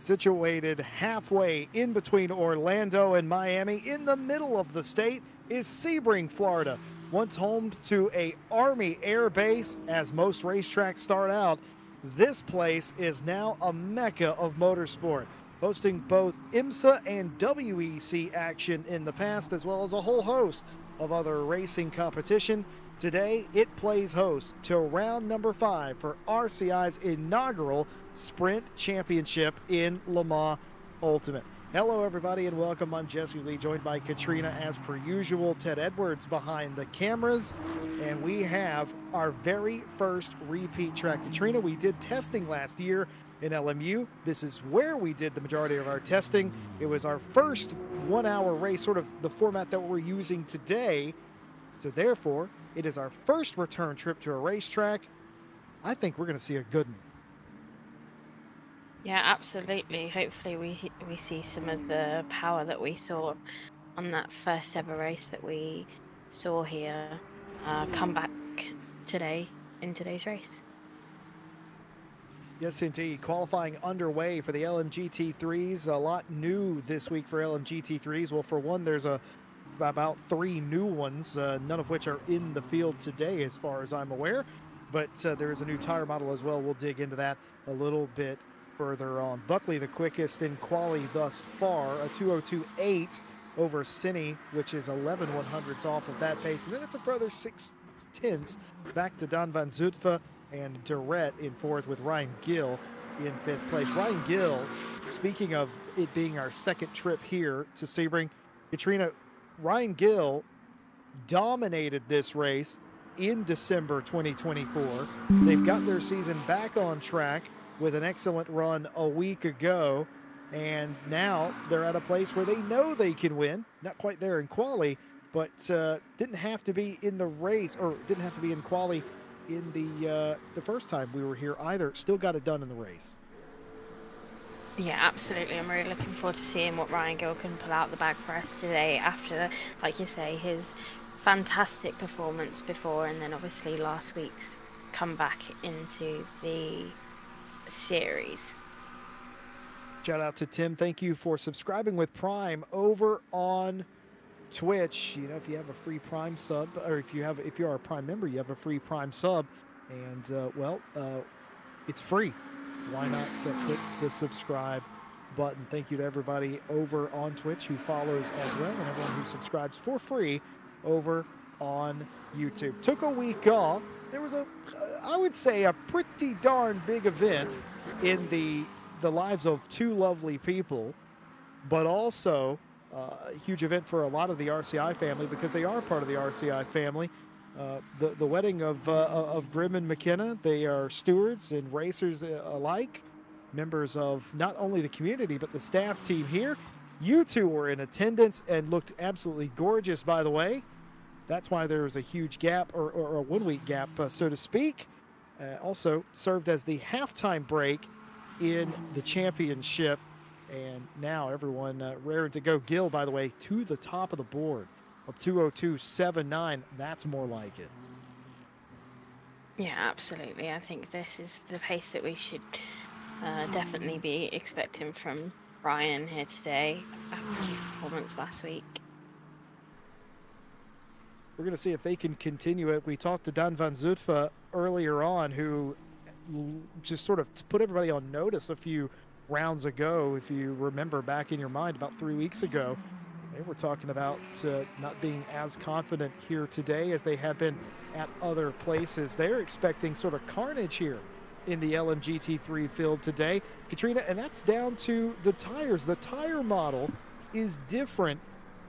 Situated halfway in between Orlando and Miami, in the middle of the state, is Sebring, Florida. Once home to a Army Air Base, as most racetracks start out, this place is now a mecca of motorsport, hosting both IMSA and WEC action in the past, as well as a whole host of other racing competition. Today, it plays host to round number 5 for RCI's inaugural Sprint Championship in Le Mans Ultimate. Hello, everybody, and welcome. I'm Jesse Lee, joined by Katrina as per usual, Ted Edwards behind the cameras, and we have our very first repeat track. Katrina, we did testing last year in LMU. This is where we did the majority of our testing. It was our first 1 hour race, sort of the format that we're using today. So therefore, it is our first return trip to a racetrack. I think we're going to see a good one. Yeah, absolutely. Hopefully we see some of the power that we saw on that first ever race that we saw here come back today in today's race. Yes, indeed. Qualifying underway for the LMGT3s. A lot new this week for LMGT3s. Well, for one, there's about 3 new ones, none of which are in the field today as far as I'm aware. But there is a new tire model as well. We'll dig into that a little bit further on. Buckley, the quickest in quali thus far, a 2:02.8 over Cine, which is 11/100ths off of that pace. And then it's a further 6/10 back to Don Van Zutphen and Durrett in fourth, with Ryan Gill in fifth place. Ryan Gill, speaking of it being our second trip here to Sebring, Katrina, Ryan Gill dominated this race in December 2024. They've got their season back on track with an excellent run a week ago, and now they're at a place where they know they can win. Not quite there in quali, but didn't have to be in the race, or didn't have to be in quali in the first time we were here either. Still got it done in the race. Yeah, absolutely. I'm really looking forward to seeing what Ryan Gill can pull out the bag for us today after, like you say, his fantastic performance before, and then obviously last week's comeback into the series. Shout out to Tim. Thank you for subscribing with Prime over on Twitch. You know, if you have a free Prime sub, or if you are a Prime member, you have a free Prime sub, and it's free. Why not click the subscribe button? Thank you to everybody over on Twitch who follows as well, and everyone who subscribes for free over on YouTube. Took a week off. There was I would say, a pretty darn big event in the lives of 2 lovely people, but also a huge event for a lot of the RCI family, because they are part of the RCI family. The wedding of Grimm and McKenna. They are stewards and racers alike, members of not only the community but the staff team here. You two were in attendance and looked absolutely gorgeous, by the way. That's why there was a huge gap, or a 1 week gap, so to speak. Also served as the halftime break in the championship. And now everyone raring to go. Gill, by the way, to the top of the board of 2:02.79. That's more like it. Yeah, absolutely. I think this is the pace that we should definitely be expecting from Ryan here today after his performance last week. We're going to see if they can continue it. We talked to Don Van Zutphen earlier on, who just sort of put everybody on notice a few rounds ago. If you remember back in your mind, about 3 weeks ago, they were talking about not being as confident here today as they have been at other places. They're expecting sort of carnage here in the LMGT3 field today, Katrina, and that's down to the tires. The tire model is different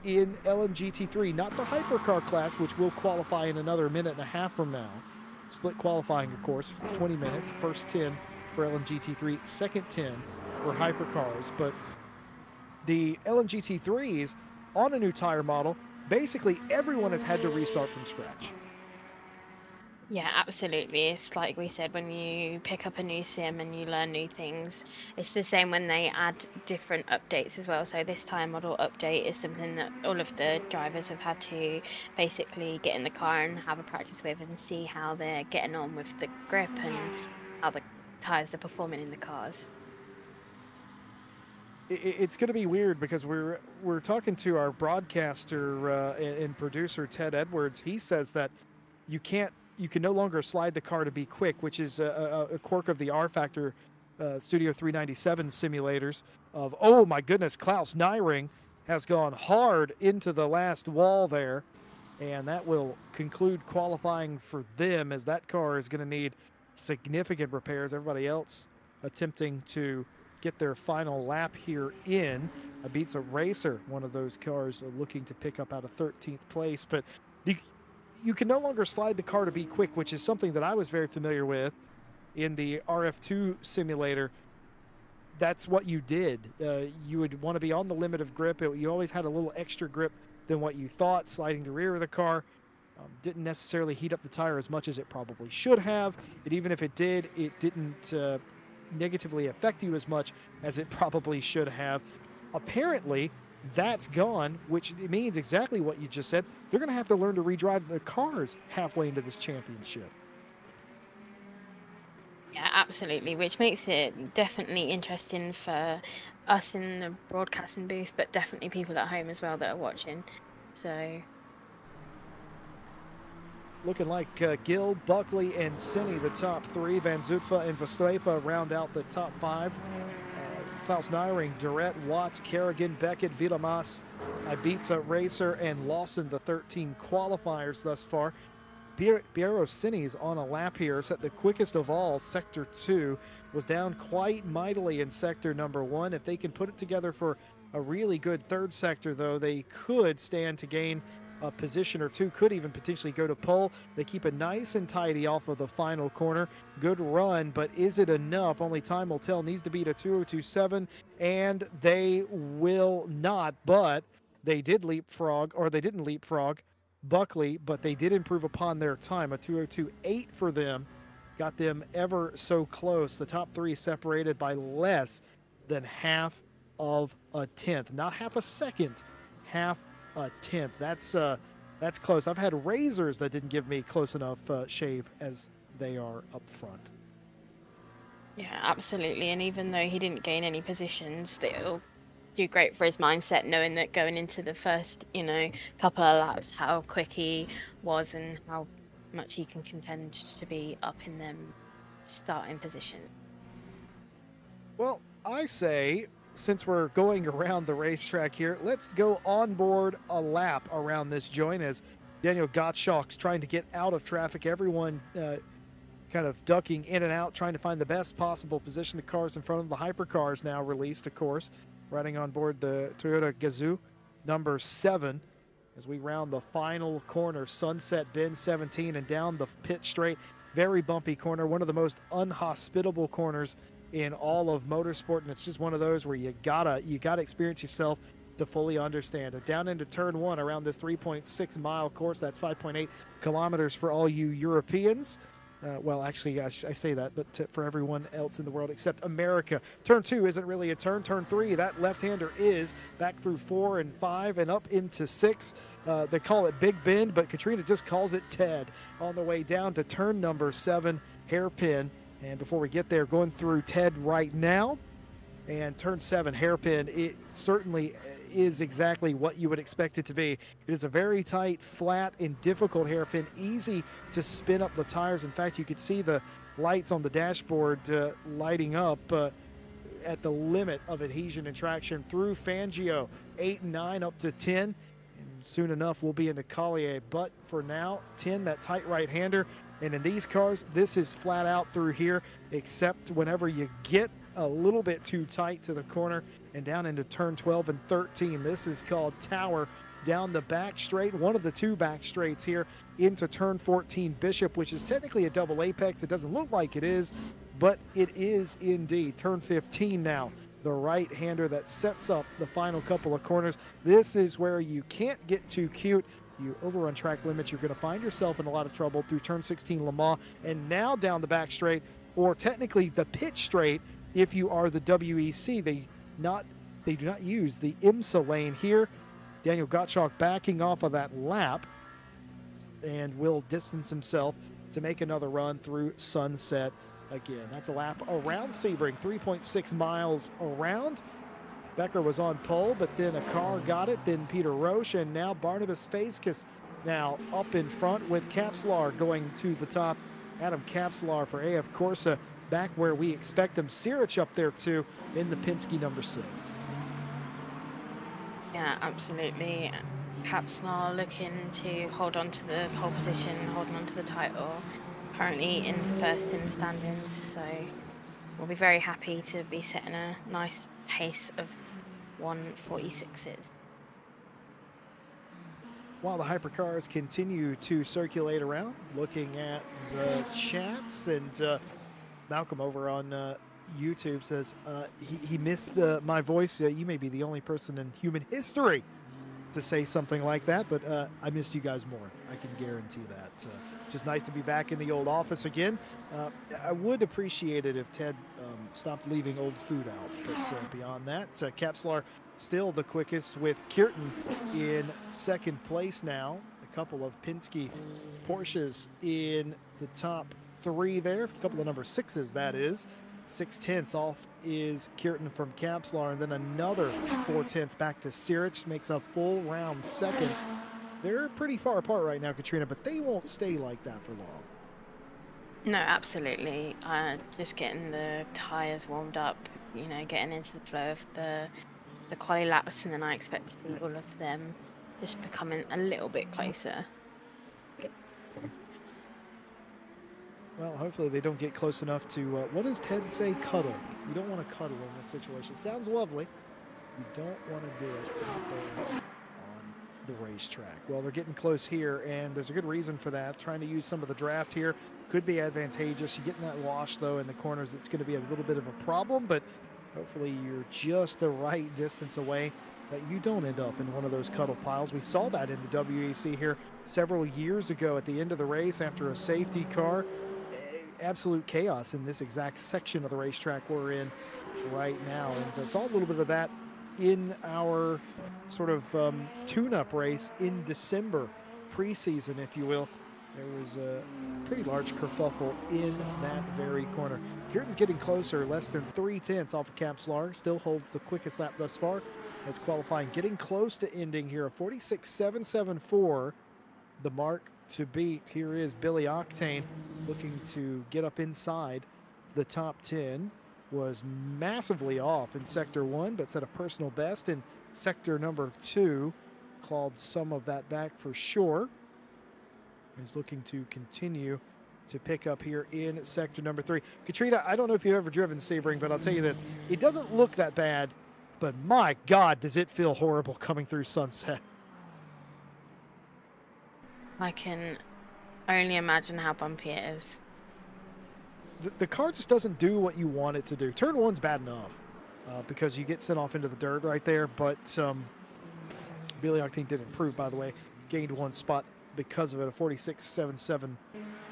in LMGT3, not the Hypercar class, which will qualify in another minute and a half from now. Split qualifying, of course, for 20 minutes. First 10 for LMGT3, second 10 for Hypercars. But the LMGT3s on a new tire model, basically everyone has had to restart from scratch. Yeah, absolutely. It's like we said, when you pick up a new sim and you learn new things, it's the same when they add different updates as well. So this tire model update is something that all of the drivers have had to basically get in the car and have a practice with and see how they're getting on with the grip and how the tires are performing in the cars. It's going to be weird because we're talking to our broadcaster and producer Ted Edwards. He says that you can no longer slide the car to be quick, which is a quirk of the R Factor Studio 397 simulators. Of oh my goodness, Klaus Nyring has gone hard into the last wall there, and that will conclude qualifying for them as that car is going to need significant repairs. Everybody else attempting to get their final lap here in. Beats a Racer, one of those cars looking to pick up out of 13th place. But the, you can no longer slide the car to be quick, which is something that I was very familiar with in the RF2 simulator. That's what you did. You would want to be on the limit of grip. You always had a little extra grip than what you thought, sliding the rear of the car. Didn't necessarily heat up the tire as much as it probably should have. And even if it did, it didn't negatively affect you as much as it probably should have. Apparently, that's gone, which means exactly what you just said. They're going to have to learn to redrive the cars halfway into this championship. Yeah, absolutely, which makes it definitely interesting for us in the broadcasting booth, but definitely people at home as well that are watching. So looking like Gill, Buckley, and Cini, the top three. Van Zutphen and Verstappen round out the top five. Klaus Nyring, Durrett, Watts, Kerrigan, Beckett, Villamas, Ibiza, Racer, and Lawson, the 13 qualifiers thus far. Piero Cini's on a lap here, set the quickest of all. Sector 2 was down quite mightily in sector number 1. If they can put it together for a really good third sector, though, they could stand to gain a position or two, could even potentially go to pole. They keep it nice and tidy off of the final corner. Good run, but is it enough? Only time will tell. Needs to beat a 2:02.7, and they will not, but they did leapfrog, or they didn't leapfrog Buckley, but they did improve upon their time. A 2:02.8 for them got them ever so close. The top three separated by less than half of a tenth. Not half a second, half a tenth. That's close. I've had razors that didn't give me close enough shave as they are up front. yeah, absolutely. And even though he didn't gain any positions, it'll do great for his mindset, knowing that going into the first, couple of laps, how quick he was and how much he can contend to be up in them starting position. Well, I say, since we're going around the racetrack here, let's go on board a lap around this joint as Daniel Gottschalk's trying to get out of traffic. Everyone kind of ducking in and out, trying to find the best possible position. The cars in front of the Hypercars now released, of course, riding on board the Toyota Gazoo number 7 as we round the final corner, Sunset Bend 17, and down the pit straight. Very bumpy corner, one of the most unhospitable corners in all of motorsport, and it's just one of those where you gotta experience yourself to fully understand it. Down into turn 1 around this 3.6 mile course. That's 5.8 kilometers for all you Europeans. Well, actually, I say that, but for everyone else in the world except America. Turn 2 isn't really a turn. Turn 3, that left-hander is back through 4 and 5 and up into 6. They call it Big Bend, but Katrina just calls it Ted. On the way down to turn number 7, hairpin. And before we get there, going through Ted right now, and turn 7, hairpin, it certainly is exactly what you would expect it to be. It is a very tight, flat, and difficult hairpin, easy to spin up the tires. In fact, you could see the lights on the dashboard lighting up at the limit of adhesion and traction through Fangio, 8 and 9 up to 10. And soon enough, we'll be into Collier. But for now, 10, that tight right-hander. And in these cars, this is flat out through here, except whenever you get a little bit too tight to the corner and down into turn 12 and 13. This is called Tower down the back straight, one of the two back straights here into turn 14 Bishop, which is technically a double apex. It doesn't look like it is, but it is indeed. Turn 15 now, the right-hander that sets up the final couple of corners. This is where you can't get too cute. You overrun track limits, you're going to find yourself in a lot of trouble through turn 16 Le Mans, and now down the back straight, or technically the pitch straight if you are the WEC. They do not use the IMSA lane here. Daniel Gottschalk backing off of that lap and will distance himself to make another run through Sunset again. That's a lap around Sebring, 3.6 miles around. Becker was on pole, but then a car got it, then Peter Roche, and now Barnabas Faiskus now up in front with Kapslar going to the top. Adam Kapslar for AF Corsa back where we expect him. Sirich up there too in the Penske number 6. Yeah, absolutely. Kapslar looking to hold on to the pole position, holding on to the title. Currently in first in the standings, so we'll be very happy to be setting a nice pace of 1:46s. While the hypercars continue to circulate around, looking at the chats, and Malcolm over on YouTube says he missed my voice. You may be the only person in human history to say something like that, but I missed you guys more. I can guarantee that. Just nice to be back in the old office again. I would appreciate it if Ted stopped leaving old food out, but beyond that, Kapslar still the quickest with Kierton in second place now. A couple of Penske Porsches in the top 3 there. A couple of number 6s, that is. 6/10 off is Kierton from Kapslar, and then another 4/10 back to Sirich. Makes a full round second. They're pretty far apart right now, Katrina, but they won't stay like that for long. No, absolutely. Just getting the tyres warmed up, getting into the flow of the quali laps, and then I expect to see all of them just becoming a little bit closer. Well, hopefully they don't get close enough to, what does Ted say, cuddle? You don't want to cuddle in this situation. Sounds lovely. You don't want to do it out there on the racetrack. Well, they're getting close here, and there's a good reason for that. Trying to use some of the draft here could be advantageous. You get in that wash, though, in the corners, it's going to be a little bit of a problem, but hopefully you're just the right distance away that you don't end up in one of those cuddle piles. We saw that in the WEC here several years ago at the end of the race after a safety car. Absolute chaos in this exact section of the racetrack we're in right now, and saw a little bit of that in our sort of tune-up race in December, preseason, if you will. There was a pretty large kerfuffle in that very corner. Kierton's getting closer, less than 3/10 off of Kapslar. Still holds the quickest lap thus far as qualifying. Getting close to ending here, a 46.774, the mark to beat. Here is Billy Octane looking to get up inside the top 10. Was massively off in sector 1, but set a personal best in sector number 2. Clawed some of that back for sure. Is looking to continue to pick up here in sector number 3. Katrina, I don't know if you've ever driven Sebring, but I'll tell you this. It doesn't look that bad, but my God, does it feel horrible coming through Sunset. I can only imagine how bumpy it is. The car just doesn't do what you want it to do. Turn 1's bad enough because you get sent off into the dirt right there, but Billy Octane did improve, by the way. Gained 1 spot because of it, a 46.77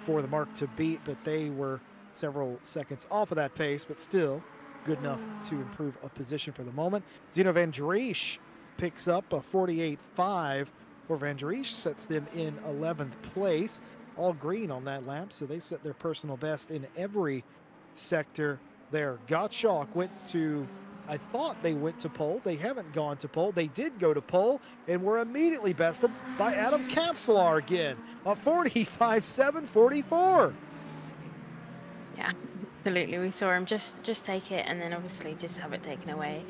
for the mark to beat, but they were several seconds off of that pace, but still good enough to improve a position for the moment. Zeno Van Driesch picks up a 48.5 for Van Driesch, sets them in 11th place. All green on that lap, so they set their personal best in every sector there. Gottschalk went to, I thought they went to pole. They haven't gone to pole. They did go to pole and were immediately bested by Adam Kapslar again, a 45.744. Yeah, absolutely. We saw him just take it and then obviously just have it taken away.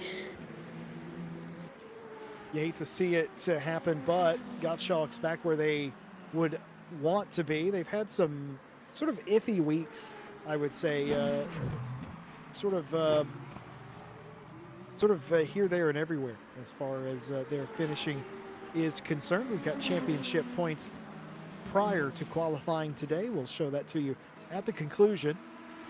You hate to see it happen, but Gottschalk's back where they would want to be. They've had some sort of iffy weeks, I would say, sort of here, there, and everywhere as far as their finishing is concerned. We've got championship points prior to qualifying today. We'll show that to you at the conclusion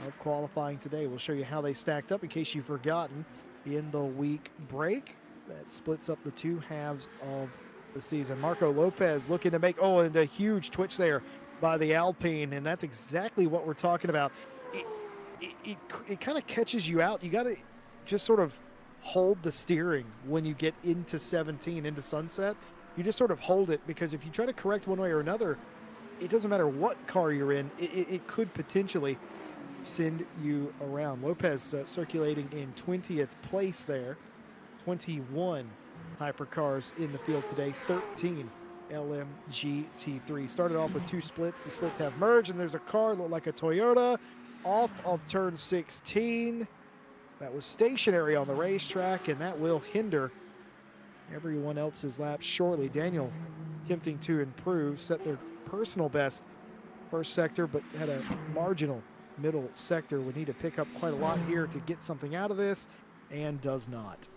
of qualifying today. We'll show you how they stacked up in case you've forgotten in the week break that splits up the 2 halves of the season. Marco Lopez looking to make, and a huge twitch there by the Alpine, and that's exactly what we're talking about. It kind of catches you out. You got to just sort of hold the steering when you get into 17, into Sunset. You just sort of hold it, because if you try to correct one way or another, it doesn't matter what car you're in, it could potentially send you around. Lopez circulating in 20th place there. 21 hypercars in the field today, 13 LMGT3. Started off with 2 splits. The splits have merged, and there's a car looked like a Toyota off of turn 16 that was stationary on the racetrack, and that will hinder everyone else's laps shortly. Daniel attempting to improve, set their personal best first sector, but had a marginal middle sector. Would need to pick up quite a lot here to get something out of this, and does not.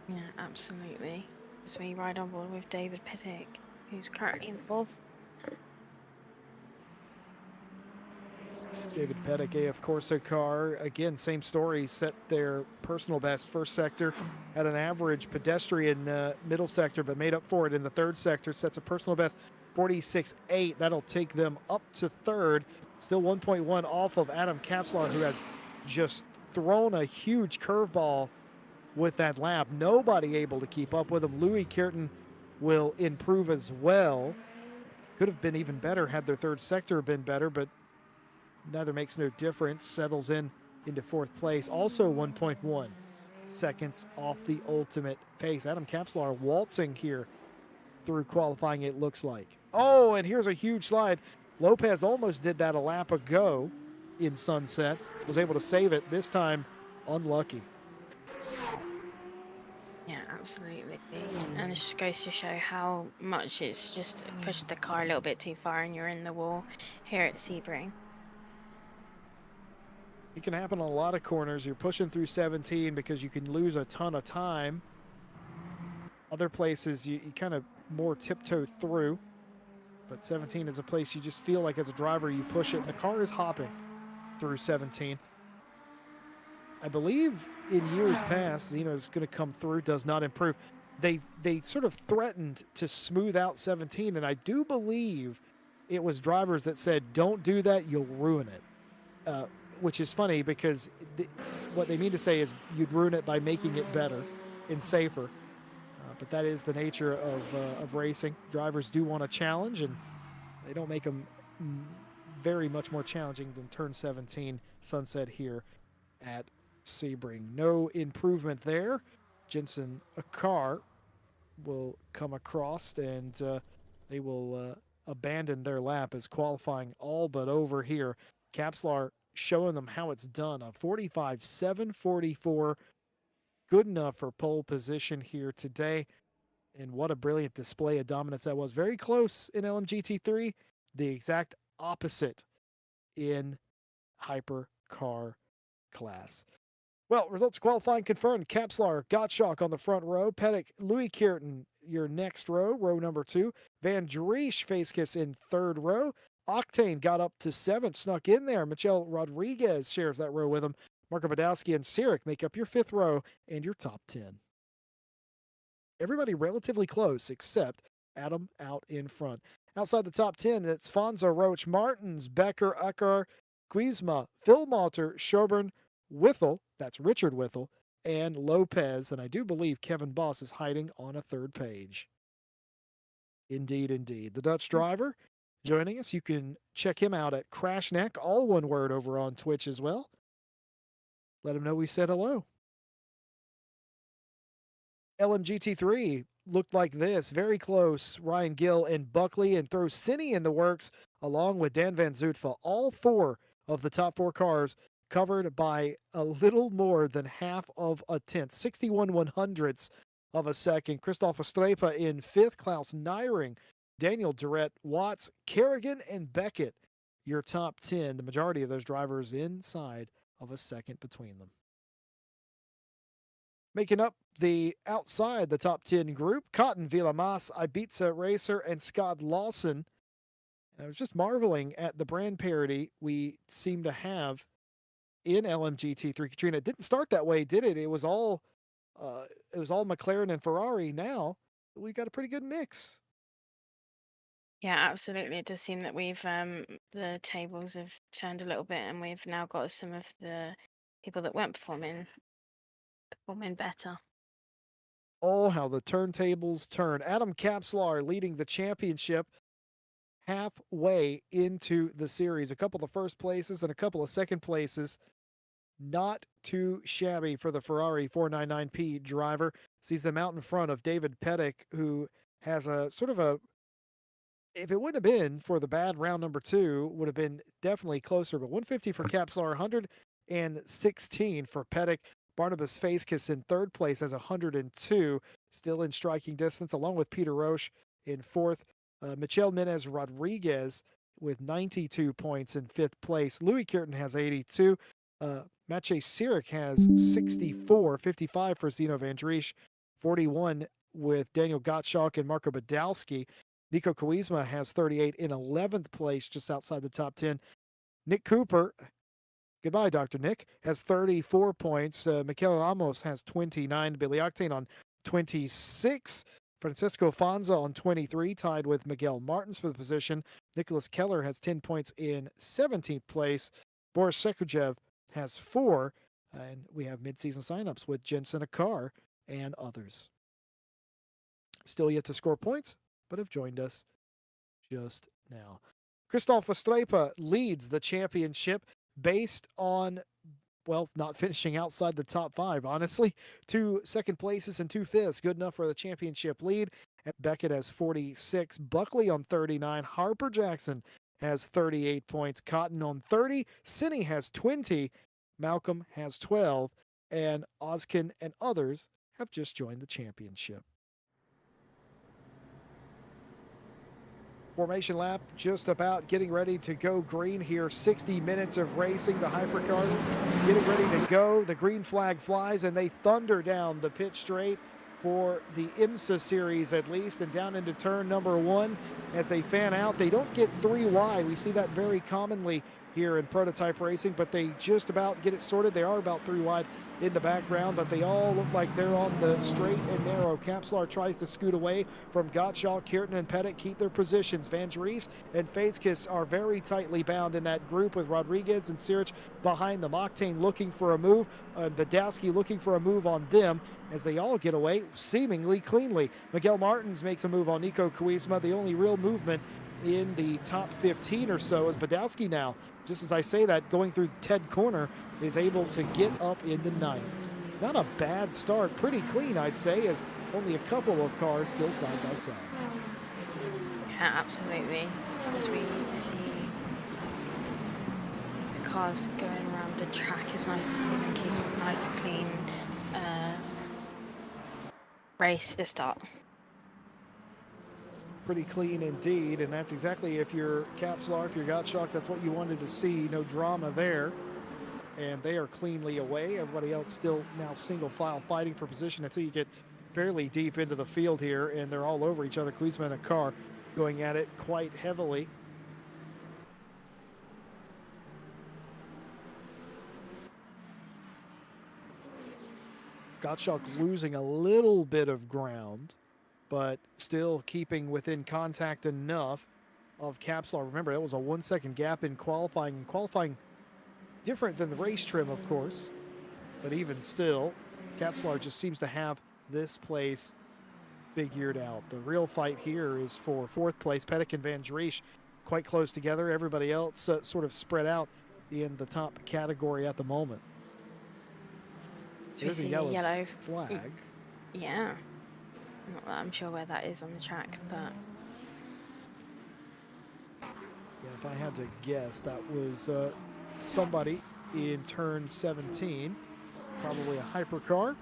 Yeah, absolutely. As we ride on board with David Pittick, who's currently in fourth. David Pettick, AF Corsa car, again, same story, set their personal best first sector, had an average pedestrian middle sector, but made up for it in the third sector, sets a personal best 46.8. That'll take them up to third, still 1.1 off of Adam Kapslar, who has just thrown a huge curveball with that lap. Nobody able to keep up with him. Louis Kierton will improve as well. Could have been even better had their third sector been better, but neither makes no difference. Settles into fourth place. Also 1.1 seconds off the ultimate pace. Adam Kapslar waltzing here through qualifying, it looks like. Oh, and here's a huge slide. Lopez almost did that a lap ago in Sunset. Was able to save it. This time, unlucky. Yeah, absolutely. And it just goes to show how much it's just pushed the car a little bit too far and you're in the wall here at Sebring. It can happen on a lot of corners. You're pushing through 17 because you can lose a ton of time. Other places, you kind of more tiptoe through. But 17 is a place you just feel like as a driver you push it, and the car is hopping through 17. I believe in years past, Zeno's going to come through, does not improve. They sort of threatened to smooth out 17, and I do believe it was drivers that said, don't do that, you'll ruin it. Which is funny because what they mean to say is you'd ruin it by making it better and safer. But that is the nature of racing. Drivers do want a challenge, and they don't make them very much more challenging than turn 17 Sunset here at Sebring. No improvement there. Jensen Akar will come across, and they will abandon their lap as qualifying all but over here. Kapslar showing them how it's done. A 45.744, good enough for pole position here today. And what a brilliant display of dominance that was. Very close in LMGT3, the exact opposite in Hypercar class. Well, results of qualifying confirmed. Kapslar, Gottschalk on the front row. Pettick, Louis Kierton, your next row, row number 2. Van Driesch, Facekiss in third row. Octane got up to 7th, snuck in there. Michel Rodriguez shares that row with him. Marco Badowski and Sirik make up your 5th row and your top 10. Everybody relatively close except Adam out in front. Outside the top 10, it's Fonzo, Roach, Martins, Becker, Ucker, Guizma, Phil Malter, Schoburn, Whittle, that's Richard Whittle, and Lopez. And I do believe Kevin Boss is hiding on a third page. Indeed, indeed. The Dutch driver joining us. You can check him out at Crashneck, all one word, over on Twitch as well. Let him know we said hello. LMGT3 looked like this. Very close. Ryan Gill and Buckley, and throws Cine in the works along with Dan Van Zutphen. All 4 of the top 4 cars covered by a little more than half of a tenth, 61 100ths of a second. Christoph Strepa in 5th, Klaus Neiring, Daniel Durrett, Watts, Kerrigan, and Beckett, your top 10. The majority of those drivers inside of a second between them. Making up the outside the top 10 group, Cotton Villamas, Ibiza Racer, and Scott Lawson. And I was just marveling at the brand parity we seem to have in LMGT3. Katrina, it didn't start that way, did it? It was all McLaren and Ferrari. Now we've got a pretty good mix. Yeah, absolutely. It does seem that we've the tables have turned a little bit, and we've now got some of the people that weren't performing better. Oh, how the turntables turn. Adam Kapslar leading the championship halfway into the series. A couple of first places and a couple of second places not too shabby for the Ferrari 499P driver. Sees them out in front of David Pettick, who has a sort of a, if it wouldn't have been for the bad round number 2, would have been definitely closer. But 150 for Capslar, 116 for Pettick. Barnabas Facekiss in third place has 102, still in striking distance, along with Peter Roche in fourth. Michel Menez Rodriguez with 92 points in fifth place. Louis Kierton has 82. Maciej Sirik has 64, 55 for Zeno Van Driesch, 41 with Daniel Gottschalk and Marco Badowski. Nico Kwiatkowski has 38 in 11th place, just outside the top 10. Nick Cooper, goodbye, Dr. Nick, has 34 points. Mikel Ramos has 29. Billy Octane on 26. Francisco Fonza on 23, tied with Miguel Martins for the position. Nicholas Keller has 10 points in 17th place. Boris Sekujev has 4. And we have midseason signups with Jensen Akar and others. Still yet to score points, but have joined us just now. Christoph Estrepa leads the championship based on, well, not finishing outside the top 5, honestly. 2 second places and 2 fifths, good enough for the championship lead. And Beckett has 46, Buckley on 39, Harper Jackson has 38 points, Cotton on 30, Sinney has 20, Malcolm has 12, and Oskin and others have just joined the championship. Formation lap just about getting ready to go green here. 60 minutes of racing. The hypercars getting ready to go. The green flag flies and they thunder down the pit straight for the IMSA series at least, and down into turn number 1 as they fan out. They don't get 3 wide. We see that very commonly here in prototype racing, but they just about get it sorted. They are about 3 wide in the background, but they all look like they're on the straight and narrow. Capslar tries to scoot away from Gottschalk. Kierton and Pettick keep their positions. Van Dries and Facekiss are very tightly bound in that group, with Rodriguez and Sirich behind them. Octane looking for a move, Badowski looking for a move on them as they all get away seemingly cleanly. Miguel Martins makes a move on Nico Kwiatkowski. The only real movement in the top 15 or so is Badowski now. Just as I say that, going through Ted Corner, is able to get up in the 9th. Not a bad start, pretty clean I'd say, as only a couple of cars still side by side. Yeah, absolutely. As we see the cars going around the track, it's nice to see them keep a nice clean race to start. Pretty clean indeed, and that's exactly, if you're Capslar, if you're Gottschalk, that's what you wanted to see. No drama there. And they are cleanly away. Everybody else still now single file fighting for position until you get fairly deep into the field here, and they're all over each other. Kwiatkowski and a car going at it quite heavily. Gottschalk losing a little bit of ground, but still keeping within contact enough of Capslar. Remember, it was a 1 second gap in qualifying, and qualifying different than the race trim, of course, but even still, Capslar just seems to have this place figured out. The real fight here is for 4th place. Pettick and Van Driesch quite close together. Everybody else sort of spread out in the top category at the moment. So there's a yellow flag. Yeah. I'm sure where that is on the track, but yeah, if I had to guess, that was somebody in turn 17, probably a hypercar,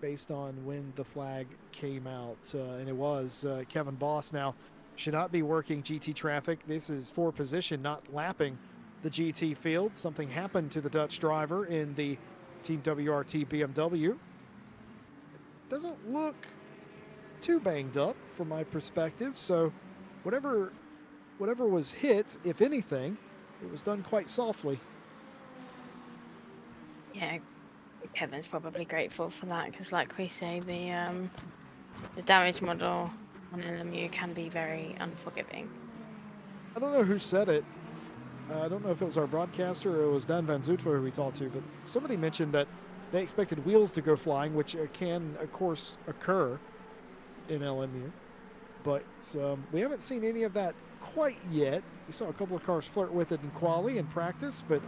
based on when the flag came out, and it was Kevin Boss. Now, should not be working GT traffic. This is for position, not lapping the GT field. Something happened to the Dutch driver in the Team WRT BMW. Doesn't look too banged up from my perspective, so whatever was hit, if anything, it was done quite softly. yeah, Kevin's probably grateful for that, because like we say, the damage model on LMU can be very unforgiving. I don't know who said it. I don't know if it was our broadcaster or it was Dan Van Zutphen who we talked to, but somebody mentioned that they expected wheels to go flying, which can, of course, occur in LMU. But we haven't seen any of that quite yet. We saw a couple of cars flirt with it in quali and practice, but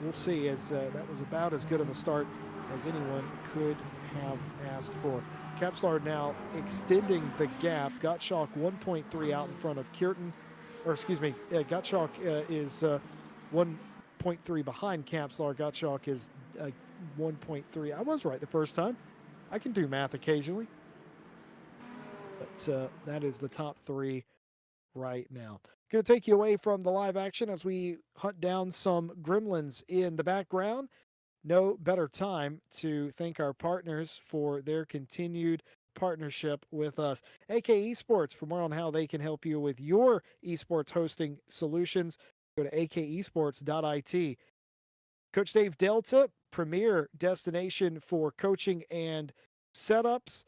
we'll see. As that was about as good of a start as anyone could have asked for. Capstar now extending the gap. Gottschalk 1.3 out in front of Kierton, or excuse me, Gottschalk is 1.3 behind Capstar. Gottschalk is 1.3. I was right the first time. I can do math occasionally, but that is the top three right now. Going to take you away from the live action as we hunt down some gremlins in the background. No better time to thank our partners for their continued partnership with us. AK Esports, for more on how they can help you with your esports hosting solutions, go to akesports.it. Coach Dave Delta, premier destination for coaching and setups.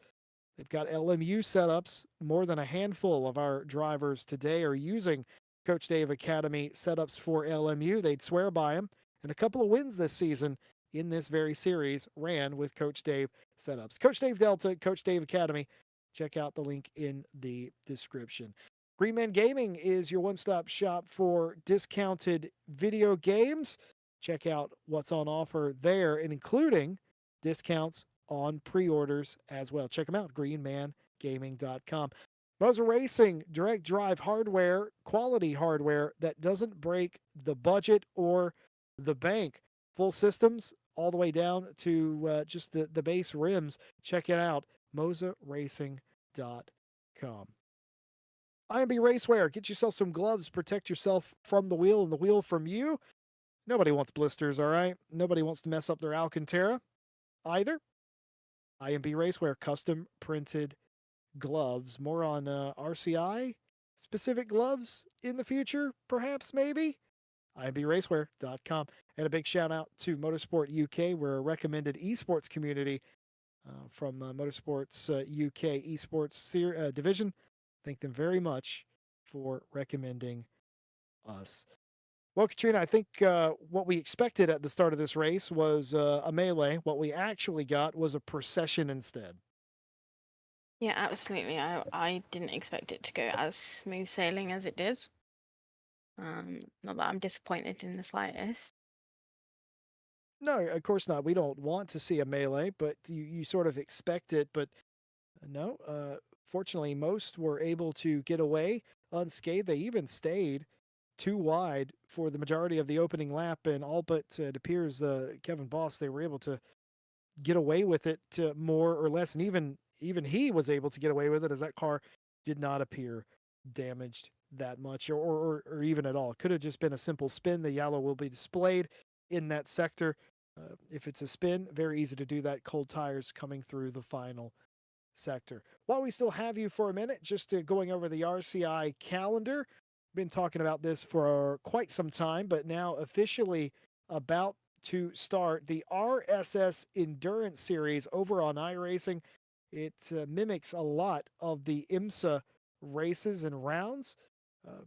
They've got LMU setups. More than a handful of our drivers today are using Coach Dave Academy setups for LMU. They'd swear by them. And a couple of wins this season in this very series ran with Coach Dave setups. Coach Dave Delta, Coach Dave Academy. Check out the link in the description. Green Man Gaming is your one stop shop for discounted video games. Check out what's on offer there, and including discounts on pre-orders as well. Check them out, greenmangaming.com. Moser Racing, direct drive hardware, quality hardware that doesn't break the budget or the bank. Full systems all the way down to just the base rims. Check it out, moserracing.com. IMB Racewear, get yourself some gloves, protect yourself from the wheel and the wheel from you. Nobody wants blisters, all right? Nobody wants to mess up their Alcantara either. IMB Racewear, custom printed gloves. More on RCI specific gloves in the future, perhaps, maybe. IMBRacewear.com. And a big shout out to Motorsport UK. We're a recommended esports community from Motorsports UK esports division. Thank them very much for recommending us. Well, Katrina, I think what we expected at the start of this race was a melee. What we actually got was a procession instead. Yeah, absolutely. I didn't expect it to go as smooth sailing as it did. Not that I'm disappointed in the slightest. No, of course not. We don't want to see a melee, but you sort of expect it. But no, fortunately, most were able to get away unscathed. They even stayed too wide for the majority of the opening lap, and all but it appears Kevin Boss, they were able to get away with it more or less, and even he was able to get away with it as that car did not appear damaged that much or even at all. It could have just been a simple spin. The yellow will be displayed in that sector. If it's a spin, very easy to do that. Cold tires coming through the final sector. While we still have you for a minute, just going over the RCI calendar. Been talking about this for quite some time, but now officially about to start the RSS Endurance Series over on iRacing. It mimics a lot of the IMSA races and rounds. Uh,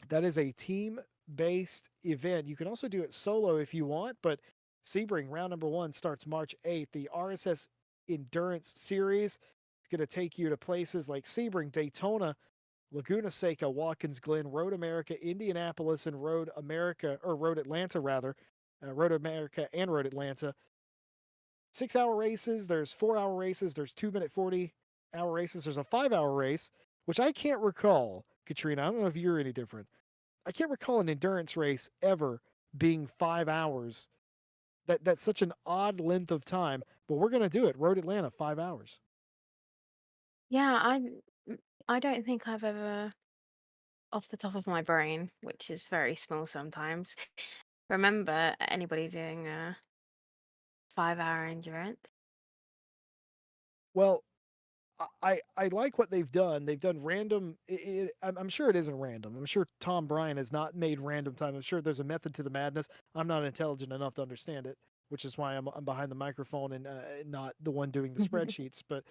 that is a team based event. You can also do it solo if you want, but Sebring round number 1 starts March 8th. The RSS Endurance Series is going to take you to places like Sebring, Daytona, Laguna Seca, Watkins Glen, Road America, Indianapolis, and Road America, or Road Atlanta rather. Road America and Road Atlanta. 6-hour races, there's 4-hour races, there's 2-minute 40-hour races, there's a 5-hour race, which I can't recall, Katrina. I don't know if you're any different. I can't recall an endurance race ever being 5 hours. That's such an odd length of time, but we're going to do it. Road Atlanta, 5 hours. Yeah, I don't think I've ever, off the top of my brain, which is very small sometimes, remember anybody doing a 5-hour endurance. Well, I like what they've done. They've done random. I'm sure it isn't random. I'm sure Tom Bryan has not made random time. I'm sure there's a method to the madness. I'm not intelligent enough to understand it, which is why I'm behind the microphone and not the one doing the spreadsheets. But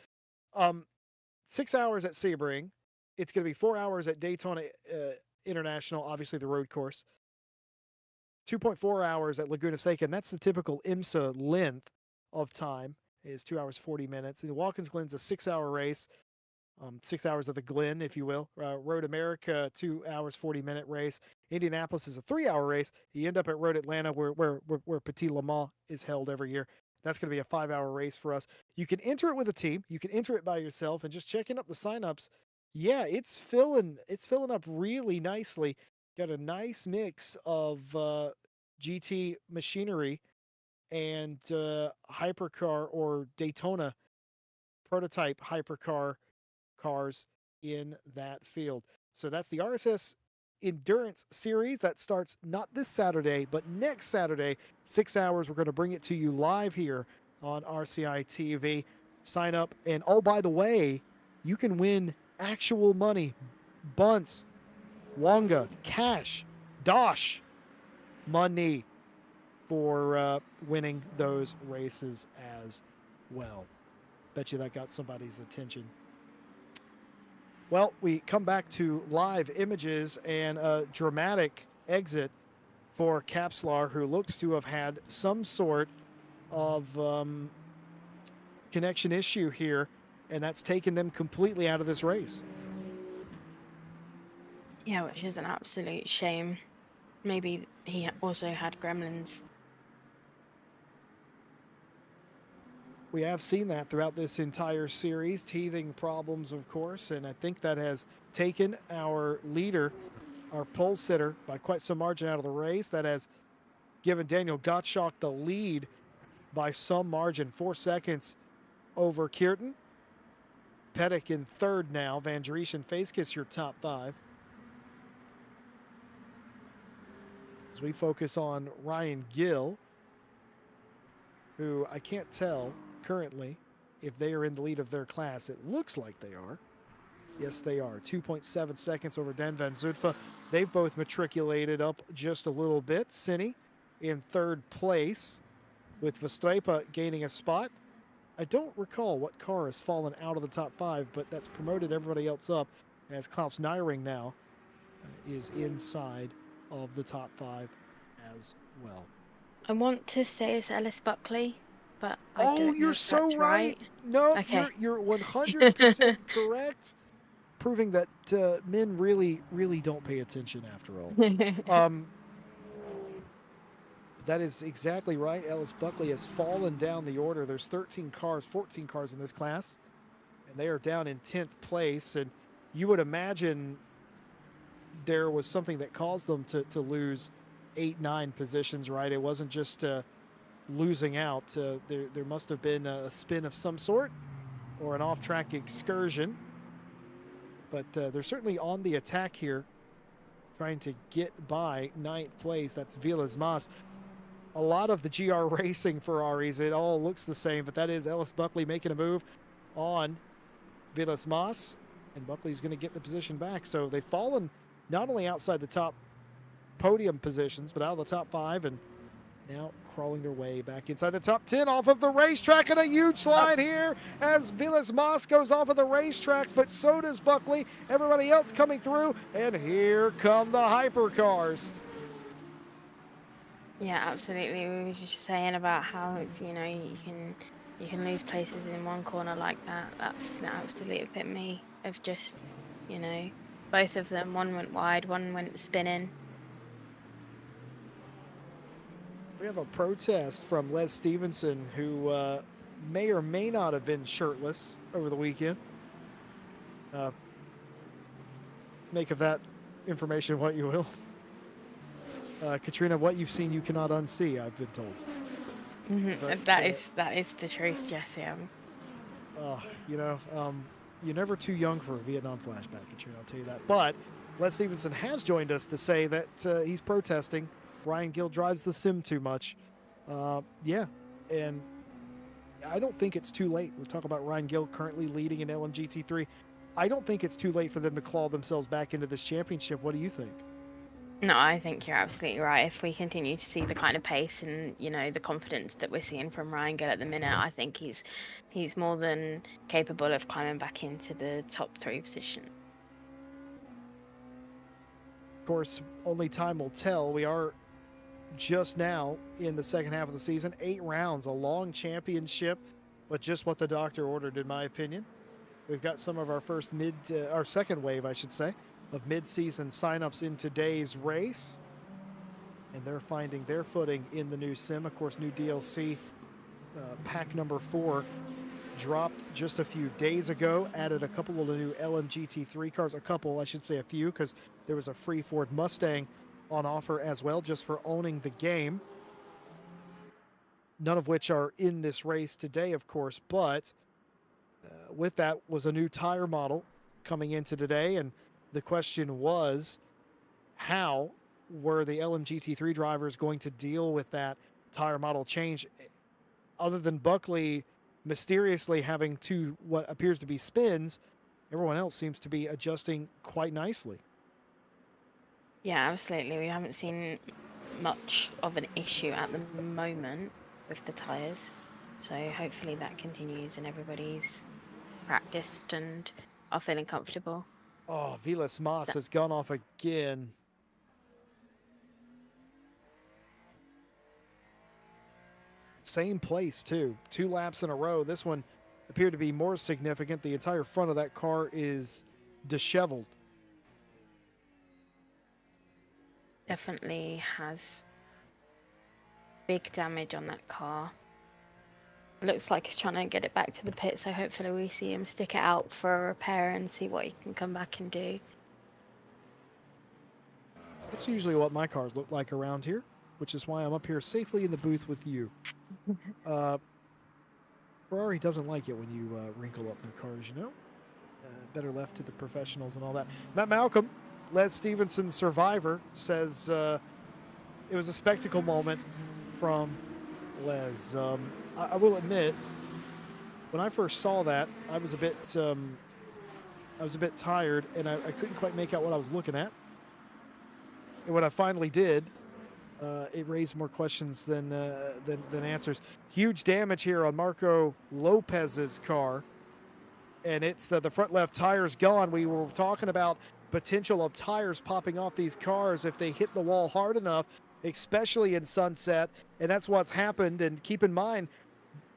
um, 6 hours at Sebring. It's going to be 4 hours at Daytona International, obviously the road course. 2.4 hours at Laguna Seca, and that's the typical IMSA length of time is 2 hours 40 minutes. And the Watkins Glen's a 6-hour race. 6 hours of the Glen, if you will. Road America, 2 hours, 40-minute race. Indianapolis is a 3-hour race. You end up at Road Atlanta, where Petit Le Mans is held every year. That's going to be a 5-hour race for us. You can enter it with a team. You can enter it by yourself. And just checking up the signups, yeah, it's filling up really nicely. Got a nice mix of GT machinery and hypercar or Daytona prototype hypercar cars in that field. So that's the RSS Endurance Series that starts not this Saturday, but next Saturday, 6 hours. We're going to bring it to you live here on RCI TV. Sign up. And oh, by the way, you can win actual money, bunts, wonga, cash, dosh, money for winning those races as well. Bet you that got somebody's attention. Well, we come back to live images and a dramatic exit for Kapslar, who looks to have had some sort of connection issue here, and that's taken them completely out of this race. Yeah, which is an absolute shame. Maybe he also had gremlins. We have seen that throughout this entire series, teething problems, of course, and I think that has taken our leader, our pole sitter, by quite some margin out of the race. That has given Daniel Gottschalk the lead by some margin, 4 seconds over Kierton. Pettick in third now. Van Driesche and Facekiss your top 5. As we focus on Ryan Gill, who I can't tell currently if they are in the lead of their class. It looks like they are. Yes, they are. 2.7 seconds over Dan Van Zutphen. They've both matriculated up just a little bit. Cine in third place, with Verstappen gaining a spot. I don't recall what car has fallen out of the top 5, but that's promoted everybody else up, as Klaus Neiring now is inside of the top 5 as well. I want to say it's Ellis Buckley, but I Oh, don't know you're if so that's right. right. No, Okay. you're 100% correct. Proving that men really don't pay attention after all. That is exactly right. Ellis Buckley has fallen down the order. There's 14 cars in this class, and they are down in 10th place. And you would imagine there was something that caused them to lose 8, 9 positions, right? It wasn't just losing out. There must have been a spin of some sort or an off-track excursion. But they're certainly on the attack here, trying to get by 9th place. That's Vilas Mas. A lot of the GR racing Ferraris, it all looks the same, but that is Ellis Buckley making a move on Vilas Mas, and Buckley's going to get the position back. So they've fallen not only outside the top podium positions, but out of the top 5, and now crawling their way back inside the top 10 off of the racetrack, and a huge slide here as Vilas Mas goes off of the racetrack, but so does Buckley. Everybody else coming through, and here come the hypercars. Yeah, absolutely. We were just saying about how it's, you can lose places in one corner like that. That's the absolute epitome of just, both of them. One went wide, one went spinning. We have a protest from Les Stevenson, who may or may not have been shirtless over the weekend. Make of that information what you will. Katrina, what you've seen you cannot unsee, I've been told. But, that is the truth, Jesse. You're never too young for a Vietnam flashback, Katrina, I'll tell you that. But Les Stevenson has joined us to say that he's protesting. Ryan Gill drives the sim too much. And I don't think it's too late. We're talking about Ryan Gill currently leading in LMGT3. I don't think it's too late for them to claw themselves back into this championship. What do you think? No, I think you're absolutely right. If we continue to see the kind of pace and, the confidence that we're seeing from Ryan Gill at the minute, I think he's more than capable of climbing back into the top 3 position. Of course, only time will tell. We are just now in the second half of the season. 8 rounds, a long championship, but just what the doctor ordered, in my opinion. We've got some of our first our second wave, I should say, of mid-season signups in today's race. And they're finding their footing in the new sim. Of course, new DLC pack number 4 dropped just a few days ago, added a couple of the new LMGT3 cars, a couple, I should say a few, because there was a free Ford Mustang on offer as well, just for owning the game. None of which are in this race today, of course, but with that was a new tire model coming into today, and the question was, how were the LMGT3 drivers going to deal with that tire model change, other than Buckley mysteriously having 2 what appears to be spins? Everyone else seems to be adjusting quite nicely. Yeah, absolutely. We haven't seen much of an issue at the moment with the tyres. So hopefully that continues and everybody's practiced and are feeling comfortable. Oh, Vilas Mas has gone off again. Same place, too. 2 laps in a row. This one appeared to be more significant. The entire front of that car is disheveled. Definitely has big damage on that car. Looks like he's trying to get it back to the pit, so hopefully we see him stick it out for a repair and see what he can come back and do. That's usually what my cars look like around here, which is why I'm up here safely in the booth with you. Ferrari doesn't like it when you wrinkle up their cars, you know? Better left to the professionals and all that. Matt Malcolm, Les Stevenson's survivor, says it was a spectacle moment from Les. I will admit, when I first saw that, I was a bit tired, and I couldn't quite make out what I was looking at. And when I finally did, it raised more questions than answers. Huge damage here on Marco Lopez's car, and it's the front left tire's gone. We were talking about potential of tires popping off these cars if they hit the wall hard enough, especially in Sunset, and that's what's happened. And keep in mind,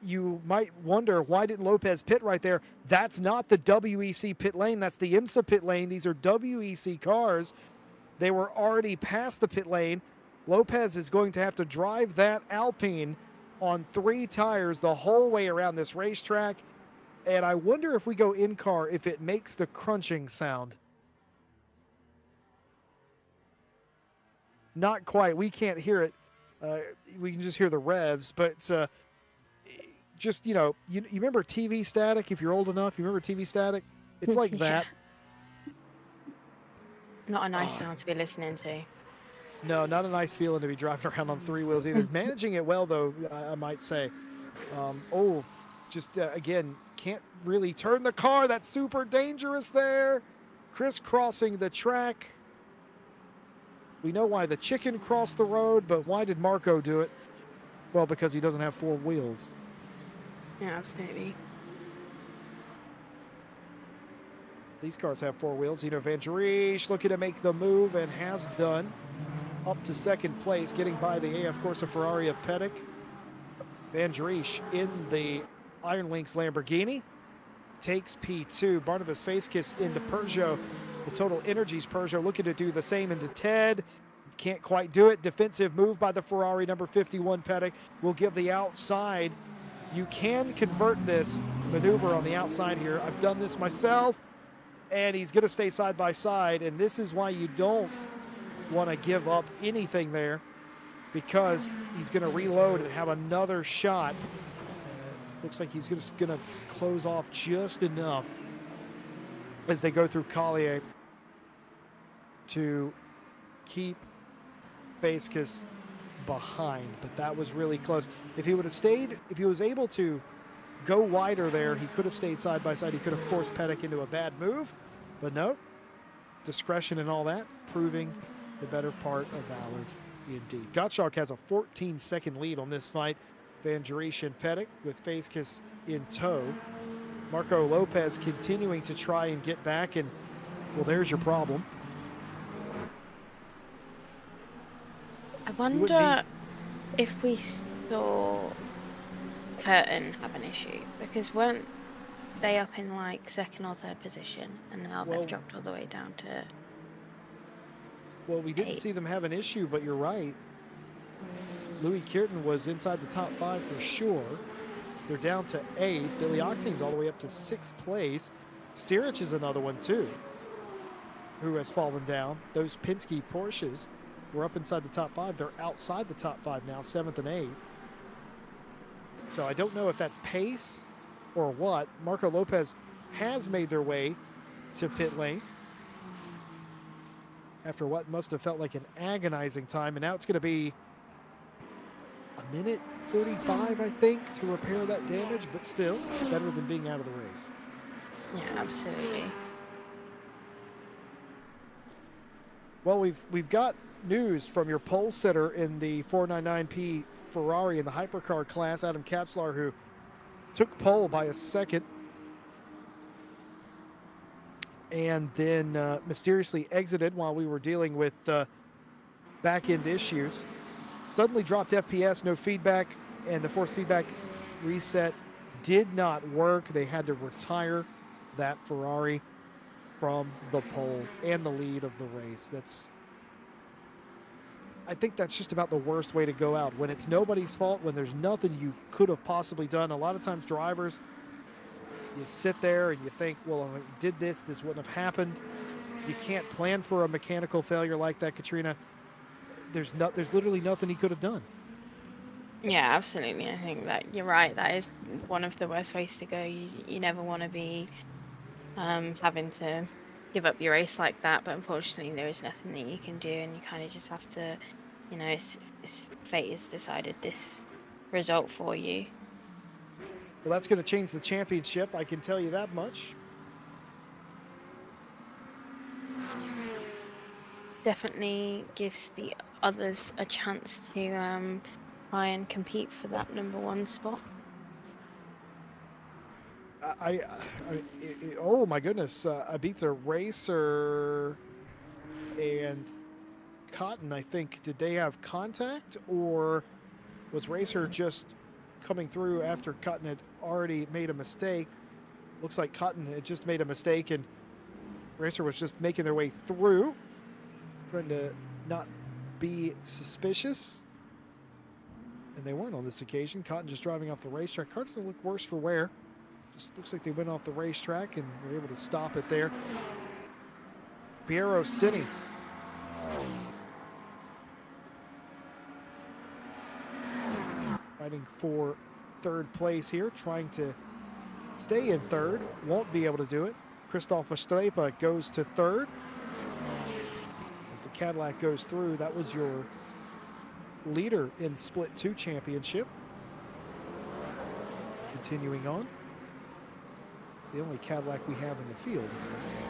you might wonder, why didn't Lopez pit right there? That's not the WEC pit lane. That's the IMSA pit lane. These are WEC cars. They were already past the pit lane. Lopez is going to have to drive that Alpine on 3 tires the whole way around this racetrack. And I wonder if we go in-car, if it makes the crunching sound. Not quite. We can't hear it. We can just hear the revs. But just, you know, you remember TV static? If you're old enough, you remember TV static? It's like that. Not a nice sound to be listening to. No, not a nice feeling to be driving around on 3 wheels either. Managing it well, though, I might say. Again, can't really turn the car. That's super dangerous there. Crisscrossing the track. We know why the chicken crossed the road, but why did Marco do it? Well, because he doesn't have 4 wheels. Yeah, absolutely. These cars have 4 wheels. Van Dries looking to make the move and has done. Up to second place, getting by the AF Corsa Ferrari of Pettick. Van Dries in the Iron Lynx Lamborghini takes P2. Barnabas Facekiss in the Peugeot, the Total Energies Peugeot, looking to do the same into Ted. Can't quite do it. Defensive move by the Ferrari number 51 Pettick will give the outside. You can convert this maneuver on the outside here. I've done this myself, and he's going to stay side by side, and this is why you don't want to give up anything there, because he's going to reload and have another shot. Looks like he's just going to close off just enough as they go through Collier to keep Facekiss behind, but that was really close. If he would have stayed, if he was able to go wider there, he could have stayed side by side. He could have forced Pettick into a bad move, but no, discretion and all that, proving the better part of valor indeed. Gottschalk has a 14-second lead on this fight. Van Dries and Pettick with Facekiss in tow. Marco Lopez continuing to try and get back, and well, there's your problem. I wonder if we saw Curtin have an issue, because weren't they up in like second or third position, and now Well- they've dropped all the way down to Well, we didn't 8. see them have an issue, but you're right. Louis Kierton was inside the top 5 for sure. They're down to 8th. Billy Octane's all the way up to 6th place. Sirich is another one too, who has fallen down. Those Penske Porsches were up inside the top 5. They're outside the top 5 now, 7th and 8th. So I don't know if that's pace or what. Marco Lopez has made their way to pit lane after what must have felt like an agonizing time. And now it's going to be a minute 45, I think, to repair that damage, but still better than being out of the race. Yeah, absolutely. Well, we've got news from your pole sitter in the 499P Ferrari in the Hypercar class, Adam Kapslar, who took pole by a second and then mysteriously exited while we were dealing with back-end issues. Suddenly dropped FPS, no feedback, and the force feedback reset did not work. They had to retire that Ferrari from the pole and the lead of the race. I think that's just about the worst way to go out. When it's nobody's fault, when there's nothing you could have possibly done. A lot of times drivers, you sit there and you think, well, if I did this, this wouldn't have happened. You can't plan for a mechanical failure like that, Katrina. There's literally nothing he could have done. Yeah, absolutely. I think that you're right. That is one of the worst ways to go. You never want to be having to give up your race like that, but unfortunately there is nothing that you can do, and you kind of just have to, it's fate has decided this result for you. Well, that's going to change the championship, I can tell you that much. Definitely gives the others a chance to try and compete for that #1 spot. Oh my goodness, Ibiza Racer and Cotton, I think, did they have contact, or was Racer just coming through after Cotton had already made a mistake? Looks like Cotton had just made a mistake and Racer was just making their way through, trying to not be suspicious. And they weren't on this occasion. Cotton just driving off the racetrack. Car doesn't look worse for wear. Just looks like they went off the racetrack and were able to stop it there. Piero Cini. Fighting for third place here, trying to stay in third. Won't be able to do it. Christoph Strepa goes to third. As the Cadillac goes through, that was your leader in Split 2 Championship. Continuing on. The only Cadillac we have in the field, in fact.